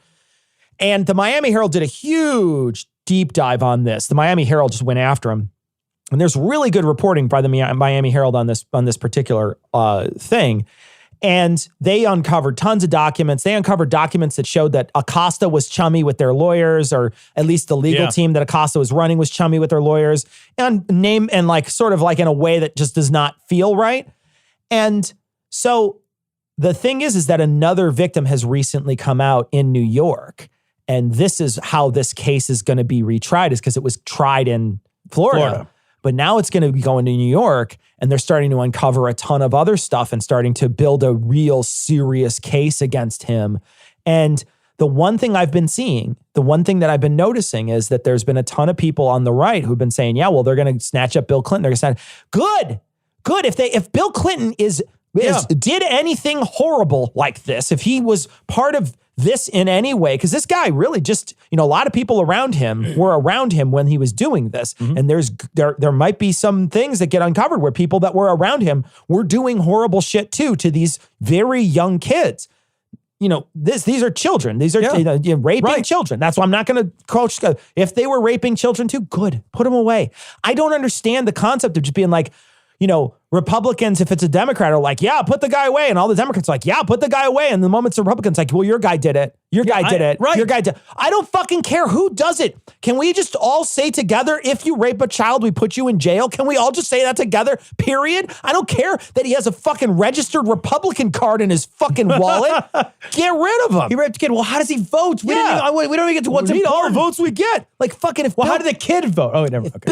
S3: And the Miami Herald did a huge deep dive on this. The Miami Herald just went after him. And there's really good reporting by the Miami Herald on this particular thing. And they uncovered tons of documents. They uncovered documents that showed that Acosta was chummy with their lawyers, or at least the legal team that Acosta was running was chummy with their lawyers, and like sort of like in a way that just does not feel right. And so the thing is that another victim has recently come out in New York. And this is how this case is going to be retried, is because it was tried in Florida. But now it's going to be going to New York, and they're starting to uncover a ton of other stuff and starting to build a real serious case against him. And the one thing I've been seeing, the one thing that I've been noticing is that there's been a ton of people on the right who've been saying, yeah, well, they're going to snatch up Bill Clinton. They're going to say, good. If Bill Clinton did anything horrible like this, if he was part of this in any way, because this guy really just, a lot of people around him were around him when he was doing this. Mm-hmm. And there might be some things that get uncovered where people that were around him were doing horrible shit too to these very young kids. These are children. These are raping children. That's why I'm not going to coach. If they were raping children too, good, put them away. I don't understand the concept of just being like, Republicans, if it's a Democrat, are like, yeah, put the guy away. And all the Democrats are like, yeah, put the guy away. And the moment it's a Republican's like, well, your guy did it. Your guy did it. Your guy did it. I don't fucking care who does it. Can we just all say together, if you rape a child, we put you in jail? Can we all just say that together, period? I don't care that he has a fucking registered Republican card in his fucking wallet. Get rid of him.
S2: He raped a kid. Well, how does he vote? We don't even get to what's important.
S3: All the votes we get. Like fucking
S2: how did the kid vote? Oh, never. Okay.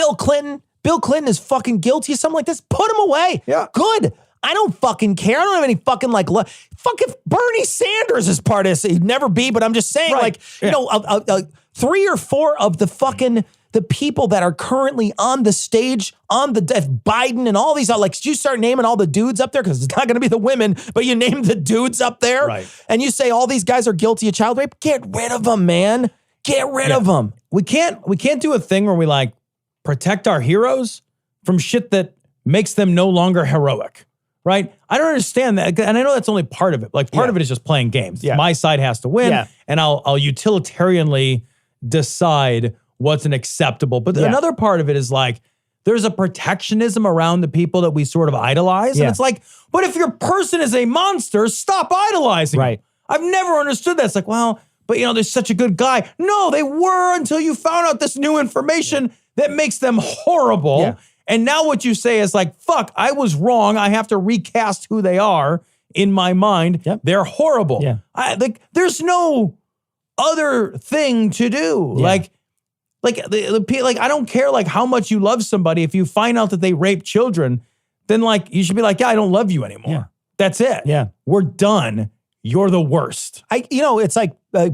S3: Bill Clinton is fucking guilty of something like this, put him away. Yeah. Good. I don't fucking care. I don't have any fucking fucking Bernie Sanders is part of this. He'd never be, but I'm just saying 3 or 4 of the people that are currently on the stage, on the Biden and all these, you start naming all the dudes up there, because it's not going to be the women, but you name the dudes up there. Right. And you say all these guys are guilty of child rape. Get rid of them, man. Get rid of them.
S2: We can't do a thing where we protect our heroes from shit that makes them no longer heroic, right? I don't understand that. And I know that's only part of it. Part of it is just playing games. Yeah. My side has to win, and I'll utilitarianly decide what's an acceptable. But another part of it is there's a protectionism around the people that we sort of idolize. And it's but if your person is a monster, stop idolizing him. I've never understood that. It's but they're such a good guy. No, they were, until you found out this new information that makes them horrible. Yeah. And now what you say is fuck, I was wrong. I have to recast who they are in my mind. Yep. They're horrible. Yeah. There's no other thing to do. Yeah. I don't care how much you love somebody. If you find out that they rape children, then you should be yeah, I don't love you anymore. Yeah. That's it. Yeah. We're done. You're the worst.
S3: It's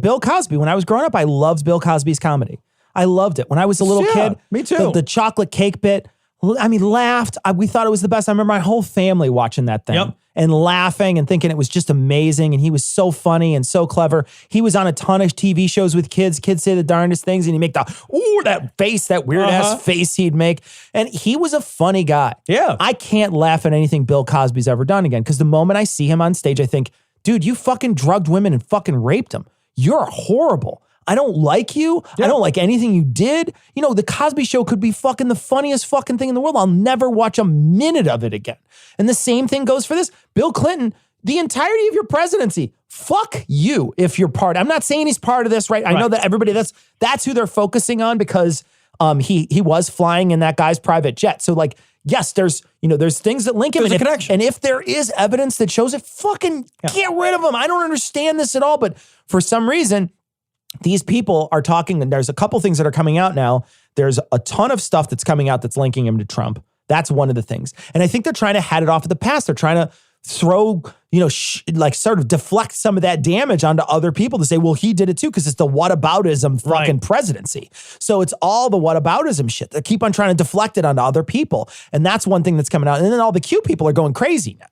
S3: Bill Cosby. When I was growing up, I loved Bill Cosby's comedy. I loved it. When I was a little kid,
S2: me too.
S3: The chocolate cake bit, laughed. We thought it was the best. I remember my whole family watching that thing and laughing and thinking it was just amazing. And he was so funny and so clever. He was on a ton of TV shows with kids. Kids say the darndest things, and he'd make that face, that weird ass face he'd make. And he was a funny guy. Yeah. I can't laugh at anything Bill Cosby's ever done again, because the moment I see him on stage, I think, dude, you fucking drugged women and fucking raped them. You're horrible. I don't like you. Yeah. I don't like anything you did. The Cosby Show could be fucking the funniest fucking thing in the world. I'll never watch a minute of it again. And the same thing goes for this. Bill Clinton, the entirety of your presidency, fuck you if you're part. I'm not saying he's part of this, right? I know that everybody, that's who they're focusing on, because he was flying in that guy's private jet. So yes, there's things that link him.
S2: There's a connection.
S3: And if there is evidence that shows it, fucking get rid of him. I don't understand this at all. But for some reason, these people are talking, and there's a couple things that are coming out now. There's a ton of stuff that's coming out that's linking him to Trump. That's one of the things. And I think they're trying to head it off of the past. They're trying to throw, like sort of deflect some of that damage onto other people to say, well, he did it too, because it's the whataboutism fucking presidency. So it's all the whataboutism shit. They keep on trying to deflect it onto other people. And that's one thing that's coming out. And then all the Q people are going crazy now.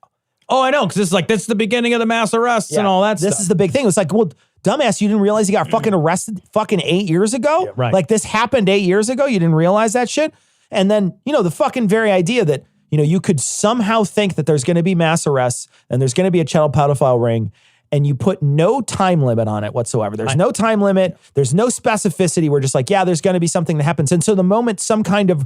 S2: Oh, I know, because it's like, that's the beginning of the mass arrests and all that stuff.
S3: This is the big thing. It's like, well, dumbass, you didn't realize he got fucking arrested fucking 8 years ago?
S2: Yeah, right.
S3: Like this happened 8 years ago? You didn't realize that shit? And then, the fucking very idea that, you could somehow think that there's going to be mass arrests and there's going to be a child pedophile ring, and you put no time limit on it whatsoever. There's no time limit. There's no specificity. We're just like, yeah, there's going to be something that happens. And so the moment some kind of,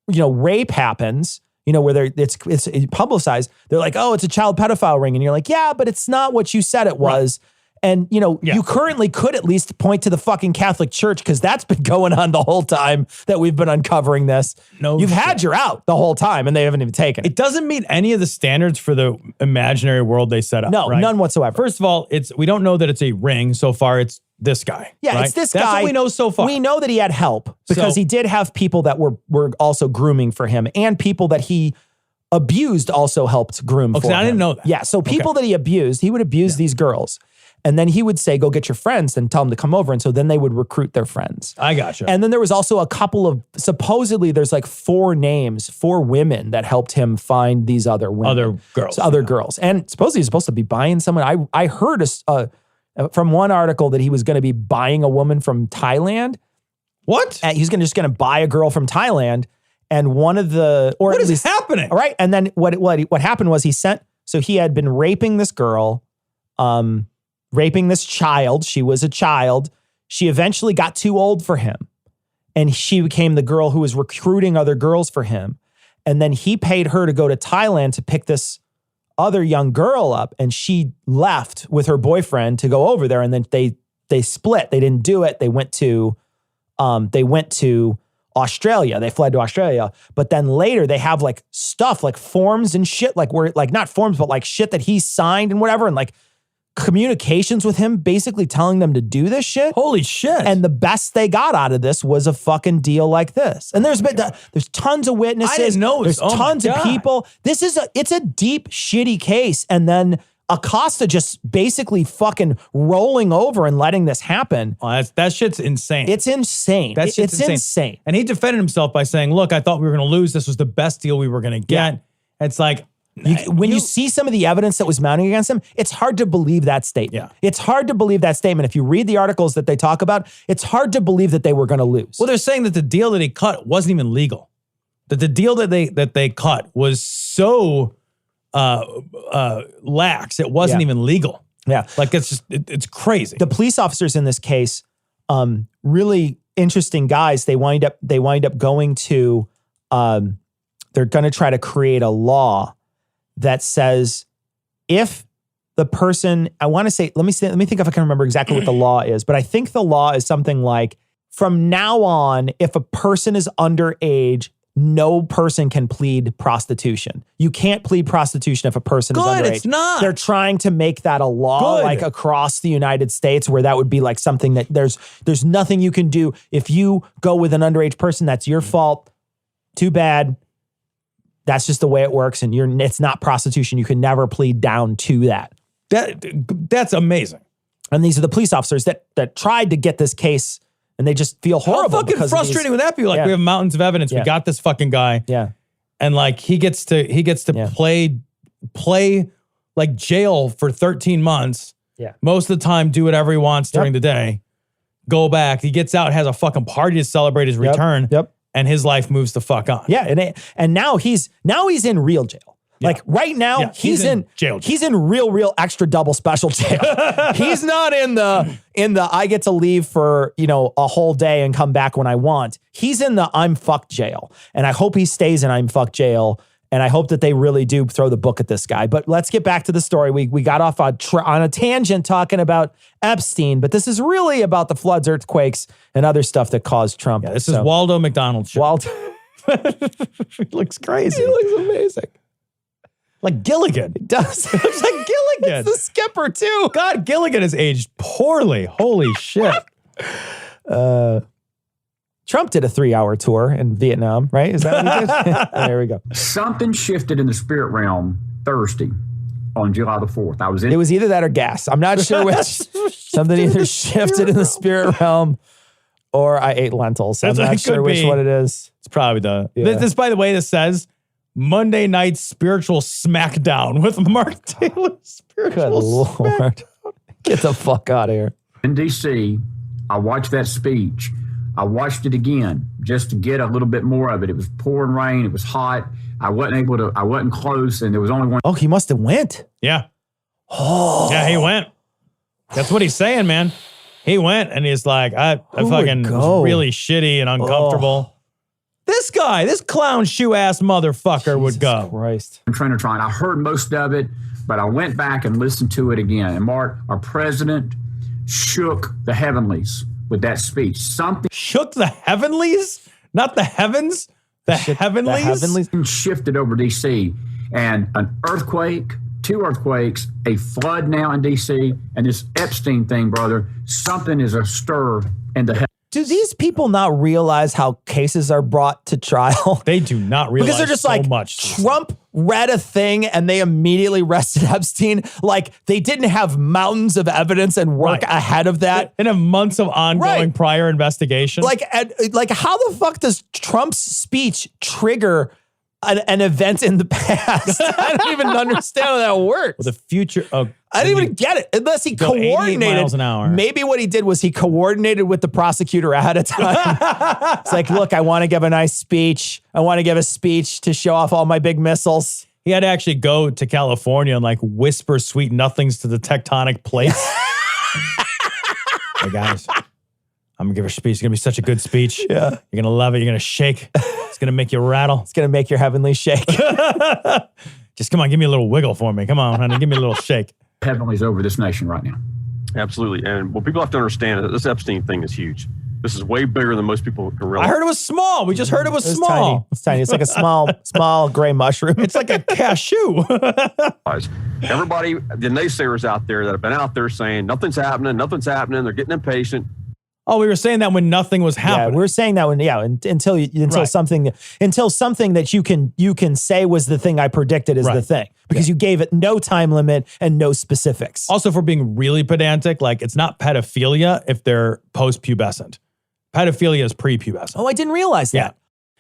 S3: rape happens, where it's publicized, they're like, oh, it's a child pedophile ring. And you're like, yeah, but it's not what you said it was. Right. And, you currently could at least point to the fucking Catholic Church, because that's been going on the whole time that we've been uncovering this. You've had your out the whole time, and they haven't even taken it.
S2: It doesn't meet any of the standards for the imaginary world they set up.
S3: No,
S2: right?
S3: None whatsoever.
S2: First of all, we don't know that it's a ring so far. It's this guy.
S3: Yeah,
S2: right?
S3: it's this guy.
S2: That's what we know so far.
S3: We know that he had help, because he did have people that were also grooming for him, and people that he abused also helped groom for him.
S2: I didn't know that.
S3: Yeah, so people that he abused, he would abuse these girls. And then he would say, go get your friends and tell them to come over. And so then they would recruit their friends.
S2: I gotcha.
S3: And then there was also a couple of, supposedly there's like 4 women that helped him find these other women. Other girls. And supposedly he's supposed to be buying someone. I heard from one article that he was going to be buying a woman from Thailand.
S2: What?
S3: And he's just going to buy a girl from Thailand. And one of the...
S2: What is happening?
S3: All right. And then what happened was he had been raping this girl, raping this child. She was a child. She eventually got too old for him. And she became the girl who was recruiting other girls for him. And then he paid her to go to Thailand to pick this other young girl up. And she left with her boyfriend to go over there. And then they split. They didn't do it. They went to Australia. They fled to Australia. But then later they have like stuff like forms and shit, like where, like not forms, but like shit that he signed and whatever. And like communications with him basically telling them to do this shit.
S2: Holy shit.
S3: And the best they got out of this was a fucking deal like this. And there's tons of witnesses.
S2: I didn't know.
S3: There's tons of people. It's a deep, shitty case. And then Acosta just basically fucking rolling over and letting this happen.
S2: Oh, that shit's insane.
S3: It's insane. It's insane.
S2: And he defended himself by saying, look, I thought we were going to lose. This was the best deal we were going to get. Yeah. It's like,
S3: when you see some of the evidence that was mounting against him, it's hard to believe that statement.
S2: Yeah.
S3: It's hard to believe that statement. If you read the articles that they talk about, it's hard to believe that they were going to lose.
S2: Well, they're saying that the deal that he cut wasn't even legal. That the deal that they cut was so lax, it wasn't even legal.
S3: Yeah.
S2: Like it's crazy.
S3: The police officers in this case, really interesting guys. They wind up going to, they're going to try to create a law that says if the person, I want to say, let me think if I can remember exactly what the law is, but I think the law is something like, from now on, if a person is underage, no person can plead prostitution. You can't plead prostitution if a person is underage.
S2: It's not.
S3: They're trying to make that a law like across the United States, where that would be like something that there's nothing you can do. If you go with an underage person, that's your fault. Too bad. That's just the way it works, and it's not prostitution. You can never plead down to that.
S2: That's amazing.
S3: And these are the police officers that tried to get this case, and they just feel horrible.
S2: How fucking frustrating would that be? Like, we have mountains of evidence. We got this fucking guy.
S3: Yeah.
S2: And like he gets to play like jail for 13 months.
S3: Yeah.
S2: Most of the time, do whatever he wants during the day. Go back. He gets out, has a fucking party to celebrate his return.
S3: Yep.
S2: And his life moves the fuck on.
S3: Yeah, and now he's in real jail. Yeah. Like right now, he's in
S2: jail.
S3: He's in real extra double special jail. He's not in the I get to leave for a whole day and come back when I want. He's in the I'm fucked jail, and I hope he stays in I'm fucked jail. And I hope that they really do throw the book at this guy. But let's get back to the story. We got off on a tangent talking about Epstein, but this is really about the floods, earthquakes, and other stuff that caused Trump.
S2: Yeah, this is Waldo McDonald shit.
S3: Waldo.
S2: He looks crazy.
S3: He looks amazing.
S2: Like Gilligan.
S3: It does.
S2: It looks like Gilligan.
S3: It's the skipper too.
S2: God, Gilligan has aged poorly. Holy shit.
S3: Trump did a 3-hour tour in Vietnam, right? Is that what he did? There we go.
S14: Something shifted in the spirit realm Thursday on July the 4th. I was in.
S3: It was either that or gas. I'm not sure which. Something either shifted in the spirit realm or I ate lentils. I'm not sure which one it is.
S2: It's probably the... This, by the way, this says Monday night spiritual smackdown with Mark Taylor. Spiritual
S3: Lord. Get the fuck out of here.
S14: In D.C., I watched that speech. I watched it again just to get a little bit more of it. It was pouring rain. It was hot. I wasn't close, and there was only one.
S3: Oh, he must have went.
S2: Yeah.
S3: Oh.
S2: Yeah, he went. That's what he's saying, man. He went, and he's like, I fucking was really shitty and uncomfortable. This guy, this clown shoe ass motherfucker would go.
S3: Christ.
S14: I'm trying. I heard most of it, but I went back and listened to it again. And Mark, our president, shook the heavenlies with that speech. Something
S2: shook the heavenlies, not the heavens. The heavenlies?
S14: The heavenlies shifted over D.C. and an earthquake, 2 earthquakes, a flood now in D.C., and this Epstein thing, brother. Something is astir in the heavens.
S3: Do these people not realize how cases are brought to trial?
S2: They do not realize
S3: because they're just
S2: so
S3: like,
S2: much.
S3: Trump read a thing and they immediately arrested Epstein. Like they didn't have mountains of evidence and work ahead of that.
S2: And have months of ongoing prior investigation.
S3: Like how the fuck does Trump's speech trigger an event in the past? I don't even understand how that works.
S2: Well, the future of...
S3: I didn't even get it unless he coordinated.
S2: 88 miles an hour.
S3: Maybe what he did was he coordinated with the prosecutor ahead of time. It's like, look, I want to give a nice speech. I want to give a speech to show off all my big missiles.
S2: He had to actually go to California and like whisper sweet nothings to the tectonic plates. Hey guys, I'm gonna give a speech. It's gonna be such a good speech.
S3: Yeah.
S2: You're gonna love it. You're gonna shake. It's gonna make you rattle.
S3: It's gonna make your heavenly shake.
S2: Just come on, give me a little wiggle for me. Come on, honey, give me a little shake.
S14: Heavenly's over this nation right now.
S15: Absolutely. And what people have to understand is that this Epstein thing is huge. This is way bigger than most people can realize.
S2: I heard it was small. We just heard it was small.
S3: It's tiny. It's like a small gray mushroom.
S2: It's like a cashew.
S15: Everybody, the naysayers out there that have been out there saying nothing's happening, they're getting impatient.
S2: Oh, we were saying that when nothing was happening.
S3: Yeah, we were saying that when until something that you can say was the thing I predicted is the thing because you gave it no time limit and no specifics.
S2: Also, for being really pedantic, like it's not pedophilia if they're post-pubescent. Pedophilia is pre-pubescent.
S3: Oh, I didn't realize that.
S2: Yeah.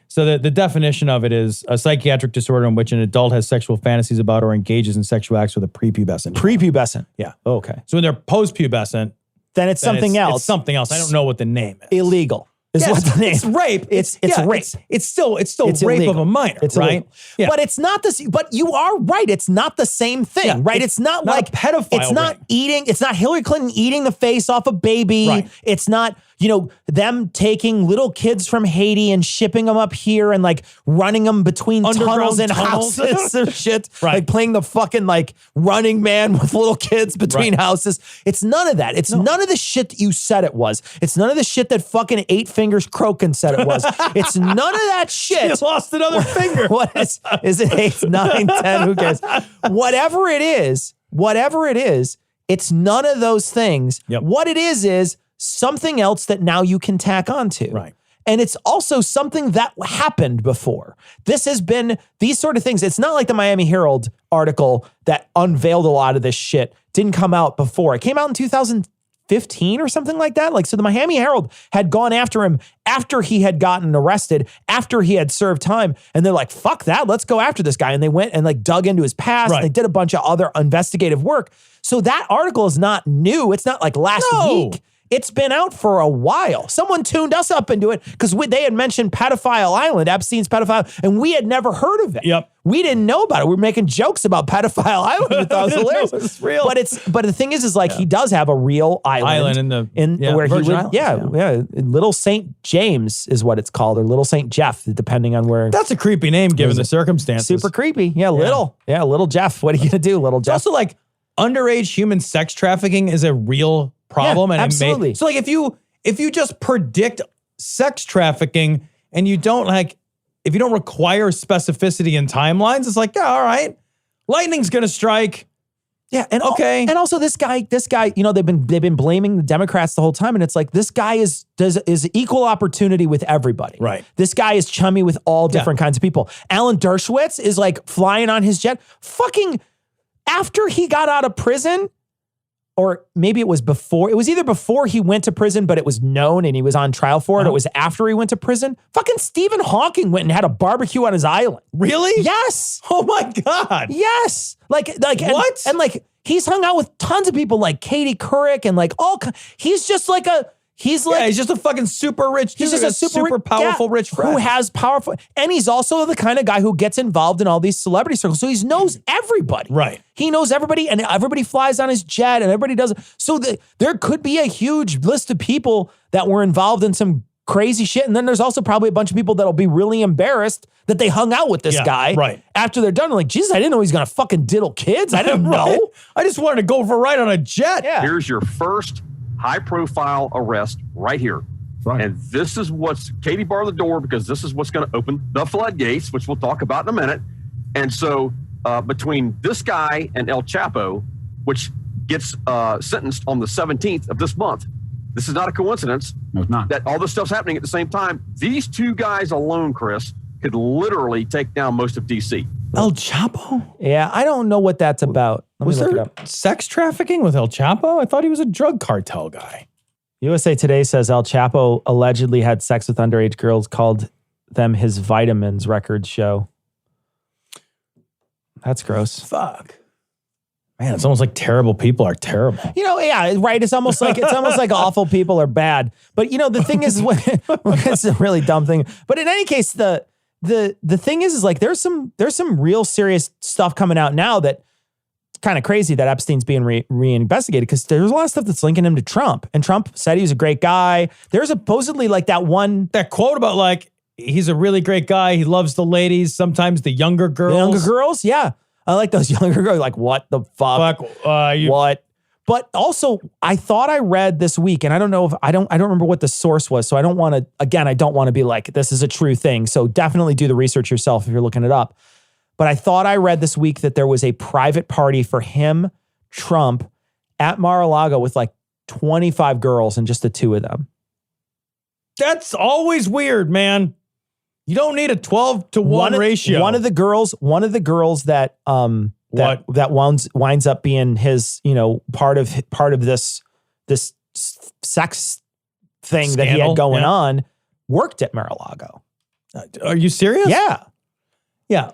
S2: So the definition of it is a psychiatric disorder in which an adult has sexual fantasies about or engages in sexual acts with a prepubescent.
S3: Prepubescent.
S2: Yeah.
S3: Oh, okay.
S2: So when they're post-pubescent,
S3: then it's something else.
S2: It's something else. I don't know what the name is.
S3: Illegal. Is what the name.
S2: It's rape.
S3: It's rape.
S2: It's still rape
S3: illegal.
S2: of a minor,
S3: it's
S2: right?
S3: Yeah. But it's not this. But you are right. It's not the same thing, right? It's not like
S2: pedophile.
S3: It's not eating. It's not Hillary Clinton eating the face off a baby.
S2: Right.
S3: It's not them taking little kids from Haiti and shipping them up here and like running them between tunnels and houses or shit.
S2: Right.
S3: Like playing the fucking like Running Man with little kids between houses. It's none of that. It's none of the shit that you said it was. It's none of the shit that fucking Eight Fingers Crokin said it was. It's none of that shit.
S2: You lost another finger.
S3: What is it 8, 9, 10? Who cares? Whatever it is, it's none of those things.
S2: Yep.
S3: What it is something else that now you can tack onto.
S2: Right.
S3: And it's also something that happened before. This has been these sort of things. It's not like the Miami Herald article that unveiled a lot of this shit didn't come out before. It came out in 2015 or something like that. Like, so the Miami Herald had gone after him after he had gotten arrested, after he had served time. And they're like, fuck that. Let's go after this guy. And they went and like dug into his past.
S2: Right.
S3: And they did a bunch of other investigative work. So that article is not new. It's not like last week. It's been out for a while. Someone tuned us up into it because they had mentioned Pedophile Island, Epstein's Pedophile, and we had never heard of it.
S2: Yep.
S3: We didn't know about it. We were making jokes about Pedophile Island. We thought it was hilarious.
S2: No, it's real.
S3: But the thing is like he does have a real island where
S2: Virgin
S3: he lived.
S2: Islands,
S3: Little St. James is what it's called, or Little St. Jeff, depending on where.
S2: That's a creepy name given the circumstances.
S3: Super creepy. Yeah, Little Jeff. What are you gonna do, Little Jeff?
S2: It's also like underage human sex trafficking is a real problem.
S3: Yeah,
S2: and
S3: absolutely.
S2: So like if you just predict sex trafficking and you don't if you don't require specificity in timelines, it's like, yeah, all right, lightning's gonna strike.
S3: Yeah, and
S2: okay.
S3: And also this guy, they've been blaming the Democrats the whole time, and it's like this guy is equal opportunity with everybody.
S2: Right.
S3: This guy is chummy with all different kinds of people. Alan Dershowitz is like flying on his jet. Fucking after he got out of prison, or maybe it was before, it was either before he went to prison, but it was known and he was on trial for it. It was after he went to prison. Fucking Stephen Hawking went and had a barbecue on his island.
S2: Really?
S3: Yes.
S2: Oh my God.
S3: Yes. Like
S2: what?
S3: And like, he's hung out with tons of people like Katie Couric and like he's just like he's
S2: just a fucking super rich dude.
S3: He's just a super
S2: powerful rich friend.
S3: who has powerful, and he's also the kind of guy who gets involved in all these celebrity circles. So he knows everybody.
S2: Right.
S3: He knows everybody, and everybody flies on his jet, and everybody does it. So there could be a huge list of people that were involved in some crazy shit. And then there's also probably a bunch of people that'll be really embarrassed that they hung out with this guy
S2: right.
S3: after they're done. Like, Jesus, I didn't know he's going to fucking diddle kids. I didn't know.
S2: I just wanted to go for a ride on a jet.
S3: Yeah.
S15: Here's your first high-profile arrest right here.
S14: Right.
S15: And this is what's, Katie barred the door because this is what's going to open the floodgates, which we'll talk about in a minute. And so between this guy and El Chapo, which gets sentenced on the 17th of this month, this is not a coincidence.
S14: No, it's not.
S15: That all this stuff's happening at the same time. These two guys alone, Chris, could literally take down most of D.C.
S2: El Chapo?
S3: Yeah, I don't know what that's about.
S2: Was there sex trafficking with El Chapo? I thought he was a drug cartel guy.
S3: USA Today says El Chapo allegedly had sex with underage girls, called them his vitamins, records show. That's gross.
S2: Fuck. Man, it's almost like terrible people are terrible.
S3: You know, yeah, right. It's almost like awful people are bad. But you know, the thing is, it's a really dumb thing. But in any case, the thing is like there's some real serious stuff coming out now that kind of crazy that Epstein's being reinvestigated, because there's a lot of stuff that's linking him to Trump. And Trump said he was a great guy. There's supposedly like that
S2: quote about like he's a really great guy. He loves the ladies, sometimes the younger girls.
S3: The younger girls, yeah. I like those younger girls. Like, what the fuck? What? But also, I thought I read this week, and I don't know if I don't remember what the source was. So I don't want to be like, this is a true thing. So definitely do the research yourself if you're looking it up. But I thought I read this week that there was a private party for him, Trump, at Mar-a-Lago with like 25 girls and just the two of them.
S2: That's always weird, man. You don't need a 12-to-1 ratio.
S3: One of the girls that winds up being his, you know, part of this sex thing that he had going on, worked at Mar-a-Lago.
S2: Are you serious?
S3: Yeah.
S2: Yeah.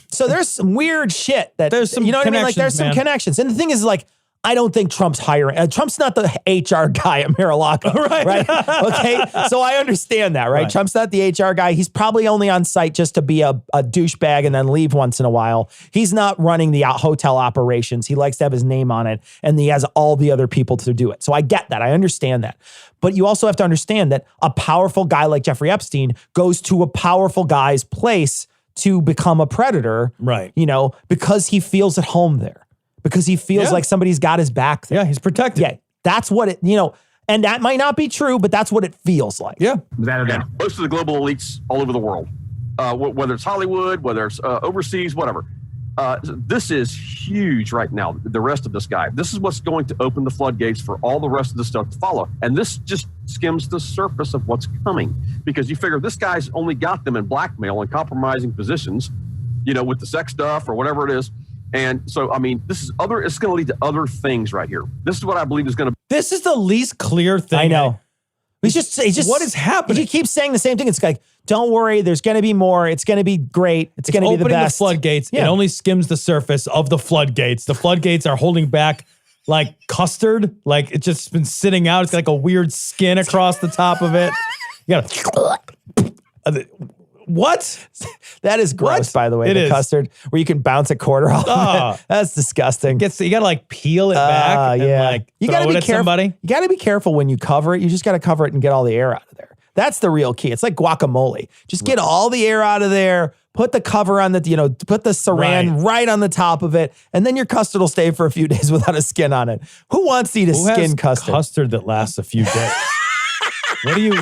S3: So there's some weird shit that
S2: there's some,
S3: you know what I mean? Like there's some connections. And the thing is, like, I don't think Trump's hiring. Trump's not the HR guy at Mar-a-Lago, right? Okay, so I understand that, right? Trump's not the HR guy. He's probably only on site just to be a douchebag and then leave once in a while. He's not running the hotel operations. He likes to have his name on it, and he has all the other people to do it. So I get that. I understand that. But you also have to understand that a powerful guy like Jeffrey Epstein goes to a powerful guy's place to become a predator,
S2: right?
S3: You know, because he feels at home there. Because he feels like somebody's got his back there.
S2: Yeah, he's protected.
S3: Yeah, that's what it, you know, and that might not be true, but that's what it feels like.
S2: Yeah.
S15: And most of the global elites all over the world, whether it's Hollywood, whether it's overseas, whatever. This is huge right now, the rest of this guy. This is what's going to open the floodgates for all the rest of the stuff to follow. And this just skims the surface of what's coming. Because you figure this guy's only got them in blackmail and compromising positions, you know, with the sex stuff or whatever it is. And so, I mean, it's going to lead to other things right here. This is what I believe is going to.
S2: This is the least clear thing.
S3: I know. It's just
S2: what is happening?
S3: He keeps saying the same thing. It's like, don't worry, there's going to be more. It's going to be great. It's going to be the best.
S2: Opening the floodgates. Yeah. It only skims the surface of the floodgates. The floodgates are holding back like custard. Like it's just been sitting out. It's got like a weird skin across the top of it. You got what?
S3: That is gross, by the way.
S2: It
S3: the
S2: is.
S3: Custard, where you can bounce a quarter off. Of it. That's disgusting.
S2: You got to like peel it back and like
S3: you
S2: throw
S3: gotta
S2: it
S3: be
S2: at
S3: careful.
S2: somebody.
S3: You got to be careful when you cover it. You just got to cover it and get all the air out of there. That's the real key. It's like guacamole. Just get all the air out of there. Put the cover on the, you know, put the saran right on the top of it, and then your custard will stay for a few days without a skin on it. Who wants to eat a skin custard?
S2: Custard that lasts a few days. What do you?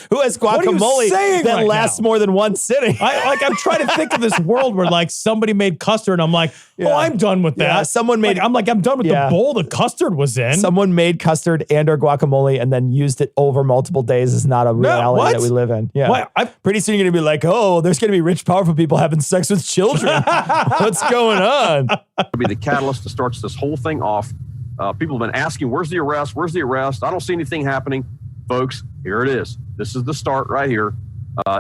S3: Who has guacamole that lasts more than one sitting?
S2: I'm trying to think of this world where like somebody made custard and I'm like, oh, I'm done with that.
S3: Yeah, someone made.
S2: I'm done with the bowl the custard was in.
S3: Someone made custard and or guacamole and then used it over multiple days is not a reality that we live in. Yeah. Pretty soon you're going to be like, oh, there's going to be rich, powerful people having sex with children. What's going on?
S15: It'll be the catalyst that starts this whole thing off. People have been asking, where's the arrest? Where's the arrest? I don't see anything happening. Folks, here it is. This is the start right here.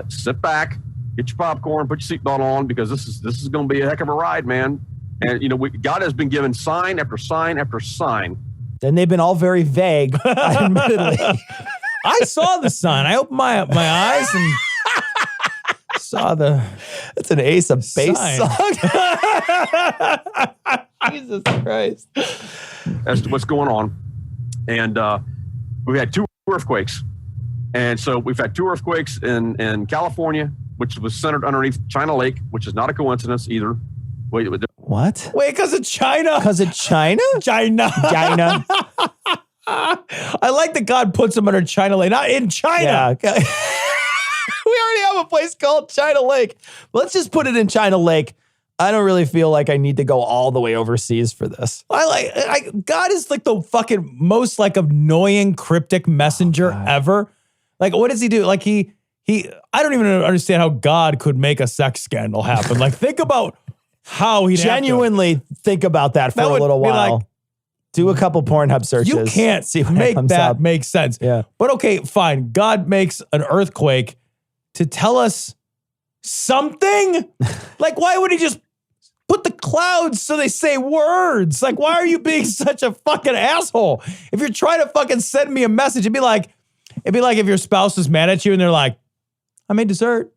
S15: Sit back, get your popcorn, put your seatbelt on, because this is going to be a heck of a ride, man. And, you know, God has been given sign after sign after sign.
S3: And they've been all very vague, admittedly.
S2: I saw the sign. I opened my eyes and saw the...
S3: It's an Ace of Base
S2: sign.
S3: song. Jesus Christ.
S15: As to what's going on. And we've had 2 earthquakes. And so we've had 2 earthquakes in California, which was centered underneath China Lake, which is not a coincidence either.
S3: What?
S2: Wait, because of China?
S3: Because of China?
S2: China. I like that God puts them under China Lake, not in China.
S3: Yeah. We already have a place called China Lake. Let's just put it in China Lake. I don't really feel like I need to go all the way overseas for this.
S2: God is like the fucking most like annoying cryptic messenger ever. Like, what does he do? Like I don't even understand how God could make a sex scandal happen. Like, think about how he
S3: genuinely think about that for a little while. Like, do a couple Pornhub searches.
S2: You can't
S3: see
S2: make that make sense.
S3: Yeah.
S2: But okay, fine. God makes an earthquake to tell us something? Like, why would he just put the clouds so they say words? Like, why are you being such a fucking asshole? If you're trying to fucking send me a message, it'd be like if your spouse is mad at you and they're like, I made dessert.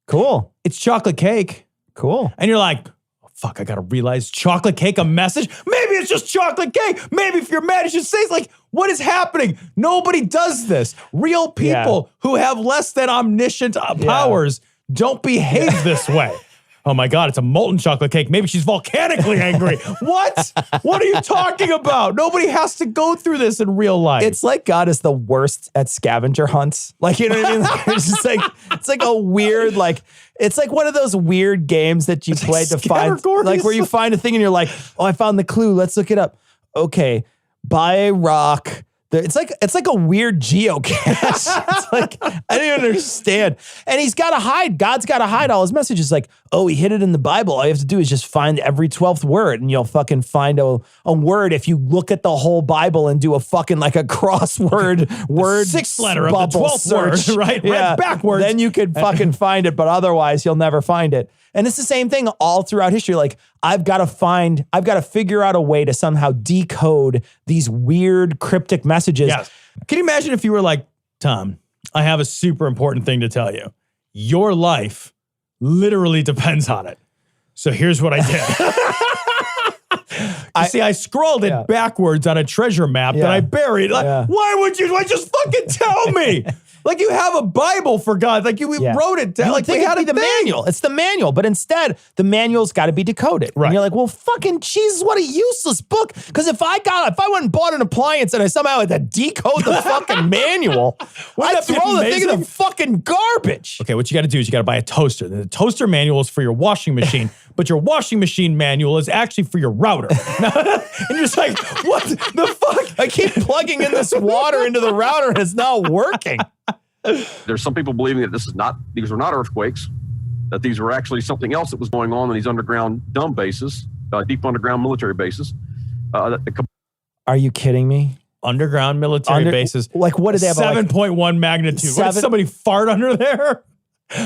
S3: Cool.
S2: It's chocolate cake.
S3: Cool.
S2: And you're like, oh, fuck, I gotta realize chocolate cake, a message? Maybe it's just chocolate cake. Maybe if you're mad, you should say, it's like, what is happening? Nobody does this. Real people who have less than omniscient powers don't behave this way. Oh my God, it's a molten chocolate cake. Maybe she's volcanically angry. What? What are you talking about? Nobody has to go through this in real life.
S3: It's like God is the worst at scavenger hunts. Like, you know what I mean? Like, it's just like, it's like a weird, like, it's like one of those weird games that you play to find, like where you find a thing and you're like, oh, I found the clue. Let's look it up. Okay, buy a rock. It's like a weird geocache. It's like, I don't even understand. And he's got to hide. God's got to hide all his messages. Like, oh, he hid it in the Bible. All you have to do is just find every 12th word and you'll fucking find a word if you look at the whole Bible and do a fucking like a crossword word.
S2: 6th letter of the 12th word, right?
S3: Yeah.
S2: Read backwards.
S3: Then you could fucking find it, but otherwise you'll never find it. And it's the same thing all throughout history. Like, I've got to figure out a way to somehow decode these weird cryptic messages.
S2: Yes. Can you imagine if you were like, Tom, I have a super important thing to tell you. Your life literally depends on it. So here's what I did. I scrolled it backwards on a treasure map that I buried. Like, why just fucking tell me? Like, you have a Bible, for God. Like, we wrote it down. Like, we had the manual.
S3: It's the manual. But instead, the manual's got to be decoded.
S2: Right.
S3: And you're like, well, fucking Jesus, what a useless book. Because if I went and bought an appliance and I somehow had to decode the fucking manual, I'd throw the thing in the fucking garbage.
S2: Okay, what you got to do is you got to buy a toaster. The toaster manual is for your washing machine, but your washing machine manual is actually for your router. And you're just like, what the fuck?
S3: I keep plugging in this water into the router and it's not working.
S15: There's some people believing that these were not earthquakes, that these were actually something else that was going on in these underground dumb bases, deep underground military bases.
S3: Are you kidding me?
S2: Underground military bases.
S3: Like, what did they have?
S2: 7.1 magnitude. What, did somebody fart under there?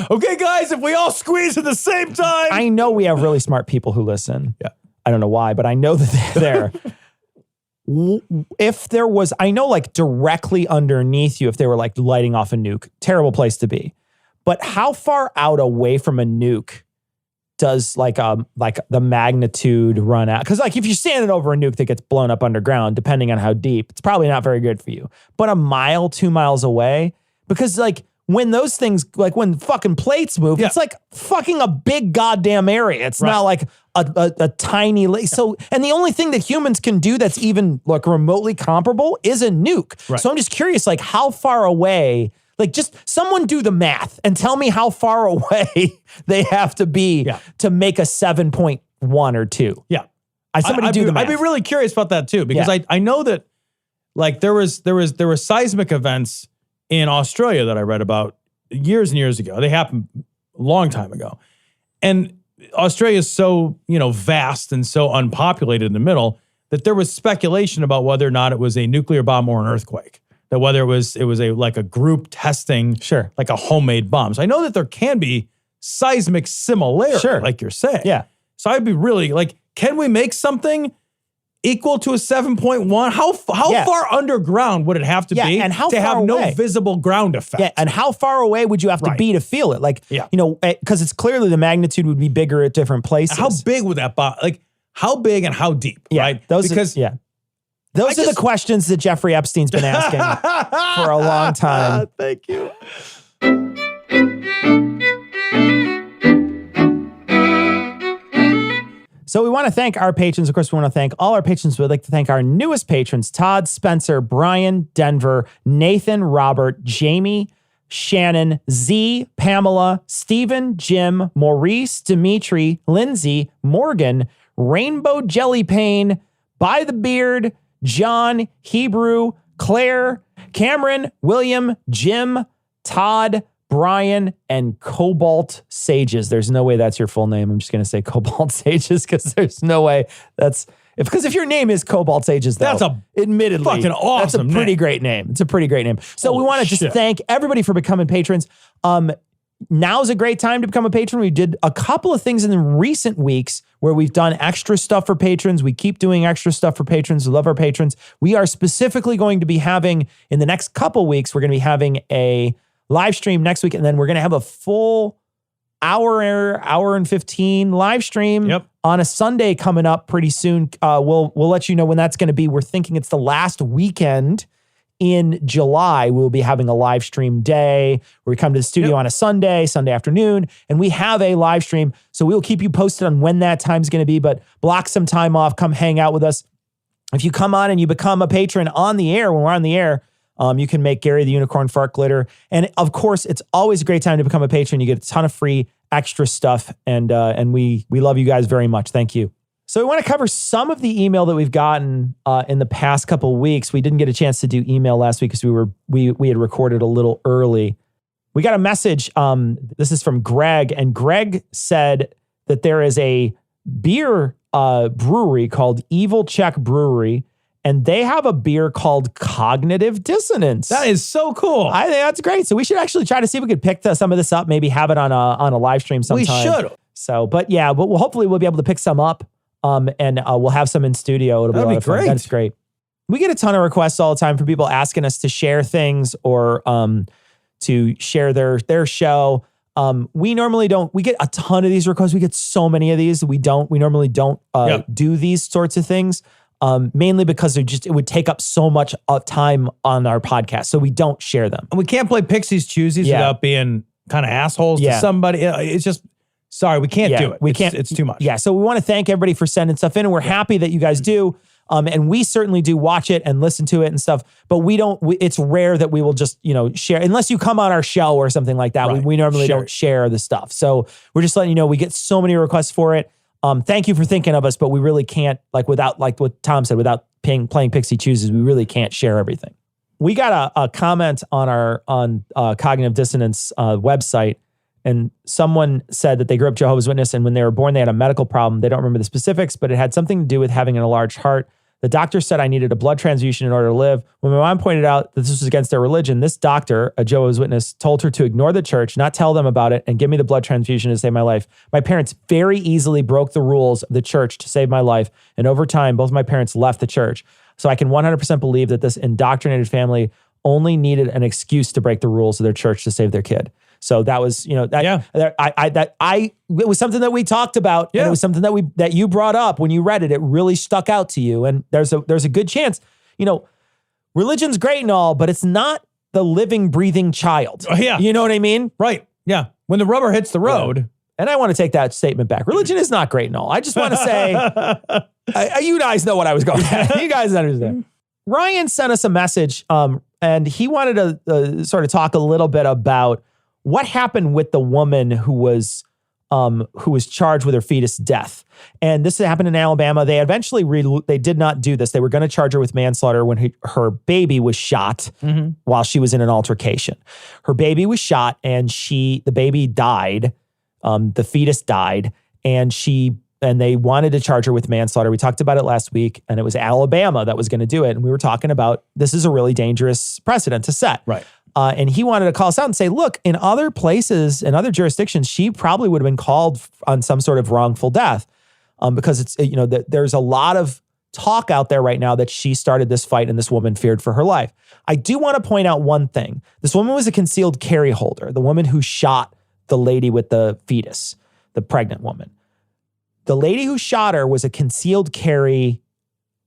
S2: Okay, guys, if we all squeeze at the same time.
S3: I know we have really smart people who listen.
S2: Yeah.
S3: I don't know why, but I know that they're there. If there was, I know, like directly underneath you, if they were like lighting off a nuke, terrible place to be. But how far out away from a nuke does like the magnitude run out? Because like if you're standing over a nuke that gets blown up underground, depending on how deep, it's probably not very good for you. But a mile, 2 miles away, because like when those things, like when fucking plates move, it's like fucking a big goddamn area. It's not like a tiny lake. So, and the only thing that humans can do that's even like remotely comparable is a nuke.
S2: Right.
S3: So I'm just curious, like how far away, Like, just someone do the math and tell me how far away they have to be to make a 7.1 or 2.
S2: Yeah.
S3: Somebody do the math.
S2: I'd be really curious about that too, because I know that like there were seismic events in Australia that I read about years and years ago. They happened a long time ago. And Australia is so, vast and so unpopulated in the middle that there was speculation about whether or not it was a nuclear bomb or an earthquake. That whether it was a group testing, like a homemade bomb. So I know that there can be seismic similarity, like you're saying.
S3: Yeah.
S2: So I'd be really like, can we make something equal to a 7.1? How far underground would it have to be
S3: and how
S2: to
S3: far
S2: have no
S3: away?
S2: visible ground effect?
S3: Yeah, and how far away would you have to be to feel it? Like, because it's clearly the magnitude would be bigger at different places.
S2: How big would that bomb? Like, how big and how deep? Right?
S3: Those are the questions that Jeffrey Epstein's been asking for a long time.
S2: Thank you.
S3: So we want to thank our patrons. Of course, we want to thank all our patrons. We'd like to thank our newest patrons, Todd, Spencer, Brian, Denver, Nathan, Robert, Jamie, Shannon, Z, Pamela, Stephen, Jim, Maurice, Dimitri, Lindsay, Morgan, Rainbow Jelly Pain, By the Beard, John, Hebrew, Claire, Cameron, William, Jim, Todd, Brian, and Cobalt Sages. There's no way that's your full name. I'm just going to say Cobalt Sages because there's no way because if your name is Cobalt Sages, though,
S2: that's
S3: admittedly
S2: fucking awesome.
S3: That's a pretty great name. It's a pretty great name. So we want to just thank everybody for becoming patrons. Now's a great time to become a patron. We did a couple of things in the recent weeks where we've done extra stuff for patrons. We keep doing extra stuff for patrons. We love our patrons. We are specifically going to be having, in the next couple weeks, we're going to be having a live stream next week, and then we're going to have a full hour and 15 live stream on a Sunday coming up pretty soon. We'll let you know when that's going to be. We're thinking it's the last weekend in July. We'll be having a live stream day where we come to the studio on a Sunday afternoon, and we have a live stream. So we'll keep you posted on when that time's going to be, but block some time off, come hang out with us. If you come on and you become a patron on the air, when we're on the air, you can make Gary the Unicorn fart glitter. And of course, it's always a great time to become a patron. You get a ton of free extra stuff. And we love you guys very much. Thank you. So we want to cover some of the email that we've gotten in the past couple of weeks. We didn't get a chance to do email last week because we had recorded a little early. We got a message. This is from Greg. And Greg said that there is a beer brewery called Evil Czech Brewery, and they have a beer called Cognitive Dissonance.
S2: That is so cool.
S3: I think that's great. So we should actually try to see if we could pick some of this up, maybe have it on a live stream sometime.
S2: We should.
S3: So, but hopefully we'll be able to pick some up, and we'll have some in studio. It'll be a lot of fun. That's great. We get a ton of requests all the time for people asking us to share things or to share their show. We normally don't. We get a ton of these requests. We get so many of these. We normally don't do these sorts of things. Mainly because it would take up so much time on our podcast. So we don't share them.
S2: And we can't play Pixies Choosies without being kind of assholes to somebody. It's just, sorry, we can't do it.
S3: We can't.
S2: It's too much.
S3: Yeah. So we want to thank everybody for sending stuff in, and we're happy that you guys do. And we certainly do watch it and listen to it and stuff, but it's rare that we will just, share, unless you come on our show or something like that. Right. We normally don't share the stuff. So we're just letting you know, we get so many requests for it. Thank you for thinking of us, but we really can't, without what Tom said, without playing Pixie Chooses, we really can't share everything. We got a comment on Cognitive Dissonance website, and someone said that they grew up Jehovah's Witness, and when they were born, they had a medical problem. They don't remember the specifics, but it had something to do with having an enlarged heart. The doctor said I needed a blood transfusion in order to live. When my mom pointed out that this was against their religion, this doctor, a Jehovah's Witness, told her to ignore the church, not tell them about it, and give me the blood transfusion to save my life. My parents very easily broke the rules of the church to save my life, and over time, both my parents left the church. So I can 100% believe that this indoctrinated family only needed an excuse to break the rules of their church to save their kid. So that was, it was something that we talked about, and it was something that you brought up when you read it. It really stuck out to you, and there's a good chance, religion's great and all, but it's not the living, breathing child. You know what I mean?
S2: Right. Yeah. When the rubber hits the road.
S3: And I want to take that statement back. Religion is not great and all. I just want to say, you guys know what I was going at. You guys understand. Ryan sent us a message and he wanted to sort of talk a little bit about what happened with the woman who was charged with her fetus death. And this happened in Alabama. They eventually, they did not do this. They were going to charge her with manslaughter when her baby was shot while she was in an altercation. Her baby was shot and the baby died. The fetus died and they wanted to charge her with manslaughter. We talked about it last week and it was Alabama that was going to do it. And we were talking about this is a really dangerous precedent to set.
S2: Right.
S3: And he wanted to call us out and say, look, in other places, in other jurisdictions, she probably would have been called on some sort of wrongful death because it's, there's a lot of talk out there right now that she started this fight and this woman feared for her life. I do want to point out one thing. This woman was a concealed carry holder, the woman who shot the lady with the fetus, the pregnant woman. The lady who shot her was a concealed carry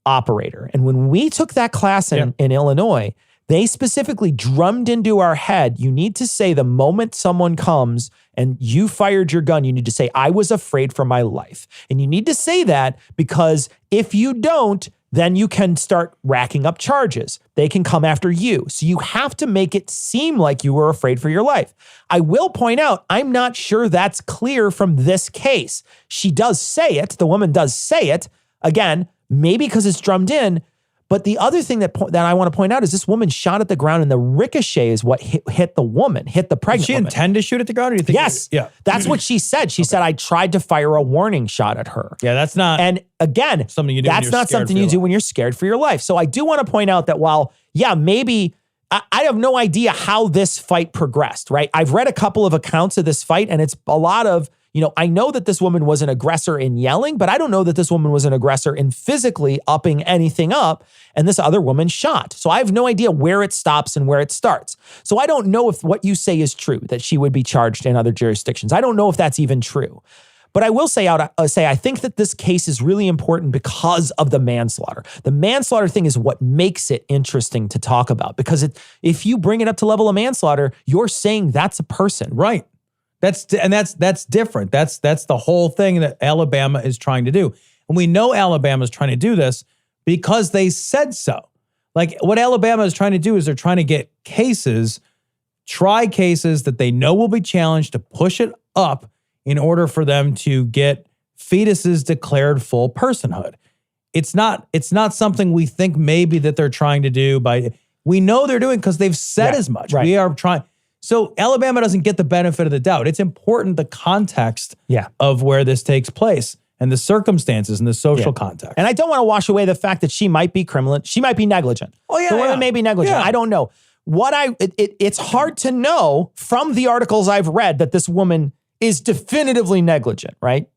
S3: operator. And when we took that class in Illinois, they specifically drummed into our head, you need to say the moment someone comes and you fired your gun, you need to say, I was afraid for my life. And you need to say that because if you don't, then you can start racking up charges. They can come after you. So you have to make it seem like you were afraid for your life. I will point out, I'm not sure that's clear from this case. She does say it. The woman does say it. Again, maybe because it's drummed in. But the other thing that I want to point out is this woman shot at the ground and the ricochet is what hit the woman, hit the pregnant woman.
S2: Did she intend to shoot at the ground? Or do you think
S3: yes. That's what she said. She said, I tried to fire a warning shot at her.
S2: Yeah, that's not.
S3: And again,
S2: something you do.
S3: That's not something you do when you're scared for your life. So I do want to point out that while, maybe I have no idea how this fight progressed, right? I've read a couple of accounts of this fight and it's a lot of, I know that this woman was an aggressor in yelling, but I don't know that this woman was an aggressor in physically upping anything up. And this other woman shot. So I have no idea where it stops and where it starts. So I don't know if what you say is true, that she would be charged in other jurisdictions. I don't know if that's even true. But I will say I think that this case is really important because of the manslaughter. The manslaughter thing is what makes it interesting to talk about because if you bring it up to level of manslaughter, you're saying that's a person.
S2: Right. That's different. That's the whole thing that Alabama is trying to do. And we know Alabama is trying to do this because they said so. Like what Alabama is trying to do is they're trying to get try cases that they know will be challenged to push it up in order for them to get fetuses declared full personhood. It's not something we think maybe that they're trying to do we know they're doing because they've said as much.
S3: Right.
S2: We are trying. So Alabama doesn't get the benefit of the doubt. It's important the context of where this takes place and the circumstances and the social context.
S3: And I don't want to wash away the fact that she might be criminal. She might be negligent.
S2: Oh yeah,
S3: the woman may be negligent. I don't know. It's hard to know from the articles I've read that this woman is definitively negligent, right?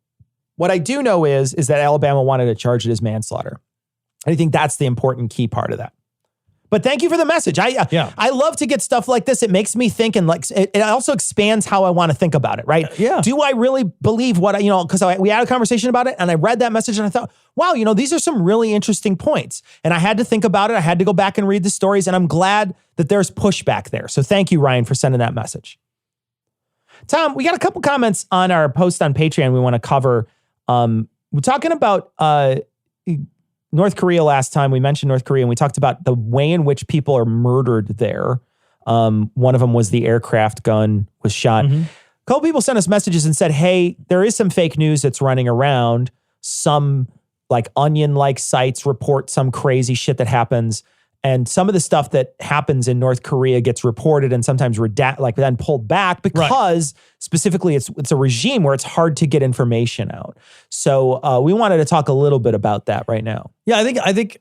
S3: What I do know is that Alabama wanted to charge it as manslaughter. And I think that's the important key part of that. But thank you for the message. I love to get stuff like this. It makes me think and it also expands how I want to think about it, right?
S2: Yeah.
S3: Do I really believe because we had a conversation about it and I read that message and I thought, wow, these are some really interesting points. And I had to think about it. I had to go back and read the stories and I'm glad that there's pushback there. So thank you, Ryan, for sending that message. Tom, we got a couple comments on our post on Patreon we want to cover. We're talking about North Korea last time. We mentioned North Korea and we talked about the way in which people are murdered there. One of them was the aircraft gun was shot. A couple people sent us messages and said, hey, there is some fake news that's running around. Some Onion-like sites report some crazy shit that happens. And some of the stuff that happens in North Korea gets reported and sometimes then pulled back because specifically it's a regime where it's hard to get information out. So we wanted to talk a little bit about that right now.
S2: Yeah, I think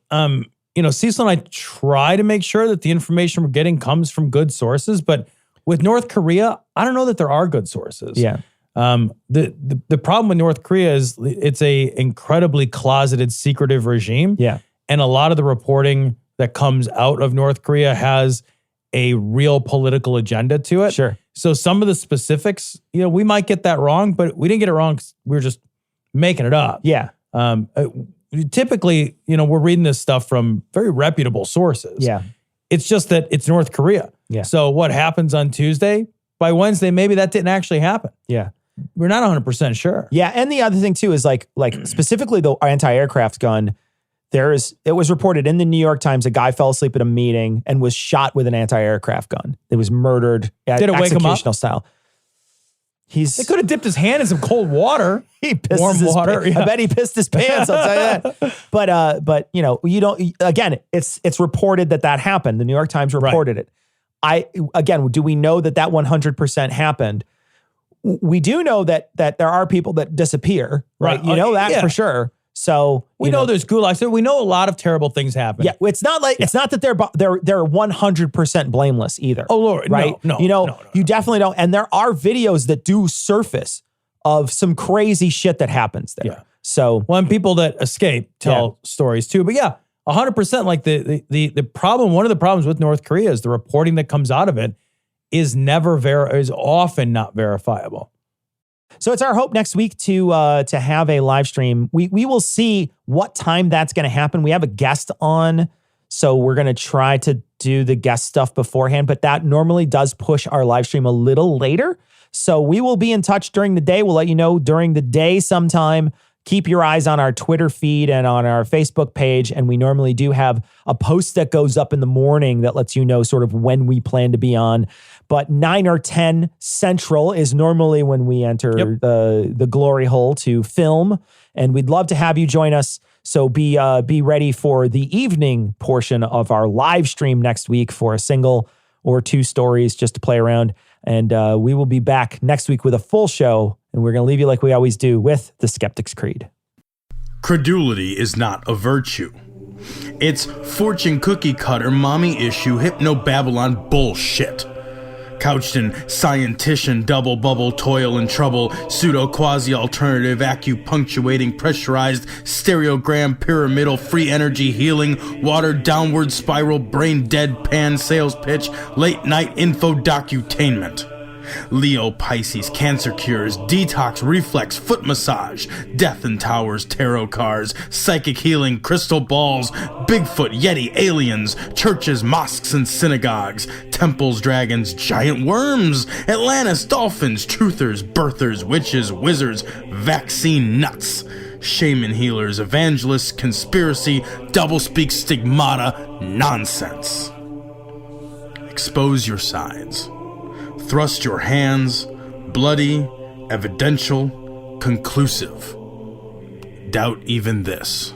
S2: Cecil and I try to make sure that the information we're getting comes from good sources, but with North Korea, I don't know that there are good sources.
S3: Yeah.
S2: The problem with North Korea is it's a incredibly closeted, secretive regime.
S3: Yeah.
S2: And a lot of the reporting that comes out of North Korea has a real political agenda to it.
S3: Sure.
S2: So some of the specifics, we might get that wrong, but we didn't get it wrong because we were just making it up.
S3: Yeah.
S2: Typically, we're reading this stuff from very reputable sources.
S3: Yeah.
S2: It's just that it's North Korea.
S3: Yeah.
S2: So what happens on Tuesday, by Wednesday, maybe that didn't actually happen.
S3: Yeah.
S2: We're not 100% sure.
S3: Yeah. And the other thing too is specifically the anti-aircraft gun,
S16: it was reported in the New York Times, a guy fell asleep at a meeting and was shot with an anti-aircraft gun. It was murdered at
S2: Did it wake him up?
S16: executional style.
S2: They could have dipped his hand in some cold water.
S16: He pissed
S2: warm
S16: his
S2: water.
S16: I bet he pissed his pants. I'll tell you that. But you know, you don't. Again, it's reported that happened. The New York Times reported it. Do we know that 100% happened? We do know that there are people that disappear. Right. You know that for sure. So
S2: we know there's gulags. So we know a lot of terrible things happen.
S16: Yeah, it's not that they're 100% blameless either.
S2: Oh Lord,
S16: right?
S2: No,
S16: you definitely don't. And there are videos that do surface of some crazy shit that happens there.
S2: Yeah.
S16: So
S2: when people that escape tell stories too, but 100%. Like the problem. One of the problems with North Korea is the reporting that comes out of it is often not verifiable.
S16: So it's our hope next week to have a live stream. We will see what time that's going to happen. We have a guest on, so we're going to try to do the guest stuff beforehand, but that normally does push our live stream a little later. So we will be in touch during the day. We'll let you know during the day sometime. Keep your eyes on our Twitter feed and on our Facebook page. And we normally do have a post that goes up in the morning that lets you know sort of when we plan to be on. But 9 or 10 Central is normally when we enter the glory hole to film. And we'd love to have you join us. So be ready for the evening portion of our live stream next week for a single or 2 stories just to play around. And we will be back next week with a full show. And we're going to leave you like we always do with the Skeptic's Creed.
S17: Credulity is not a virtue. It's fortune cookie cutter, mommy issue, hypno-Babylon bullshit. Couched in scientician, double bubble, toil and trouble, pseudo quasi-alternative, acupunctuating, pressurized, stereogram, pyramidal, free energy healing, water downward spiral, brain deadpan sales pitch, late night info docutainment. Leo, Pisces, cancer cures, detox, reflex, foot massage, death and towers, tarot cards, psychic healing, crystal balls, Bigfoot, Yeti, aliens, churches, mosques and synagogues, temples, dragons, giant worms, Atlantis, dolphins, truthers, birthers, witches, wizards, vaccine nuts, shaman healers, evangelists, conspiracy, doublespeak, stigmata, nonsense. Expose your sides. Thrust your hands, bloody, evidential, conclusive. Doubt even this.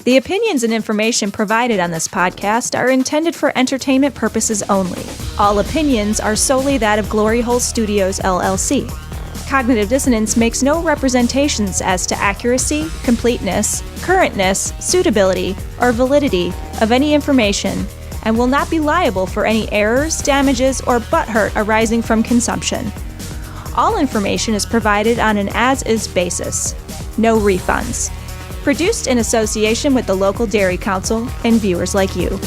S1: The opinions and information provided on this podcast are intended for entertainment purposes only. All opinions are solely that of Glory Hole Studios, LLC. Cognitive Dissonance makes no representations as to accuracy, completeness, currentness, suitability, or validity of any information, and will not be liable for any errors, damages, or butthurt arising from consumption. All information is provided on an as-is basis. No refunds. Produced in association with the local Dairy Council and viewers like you.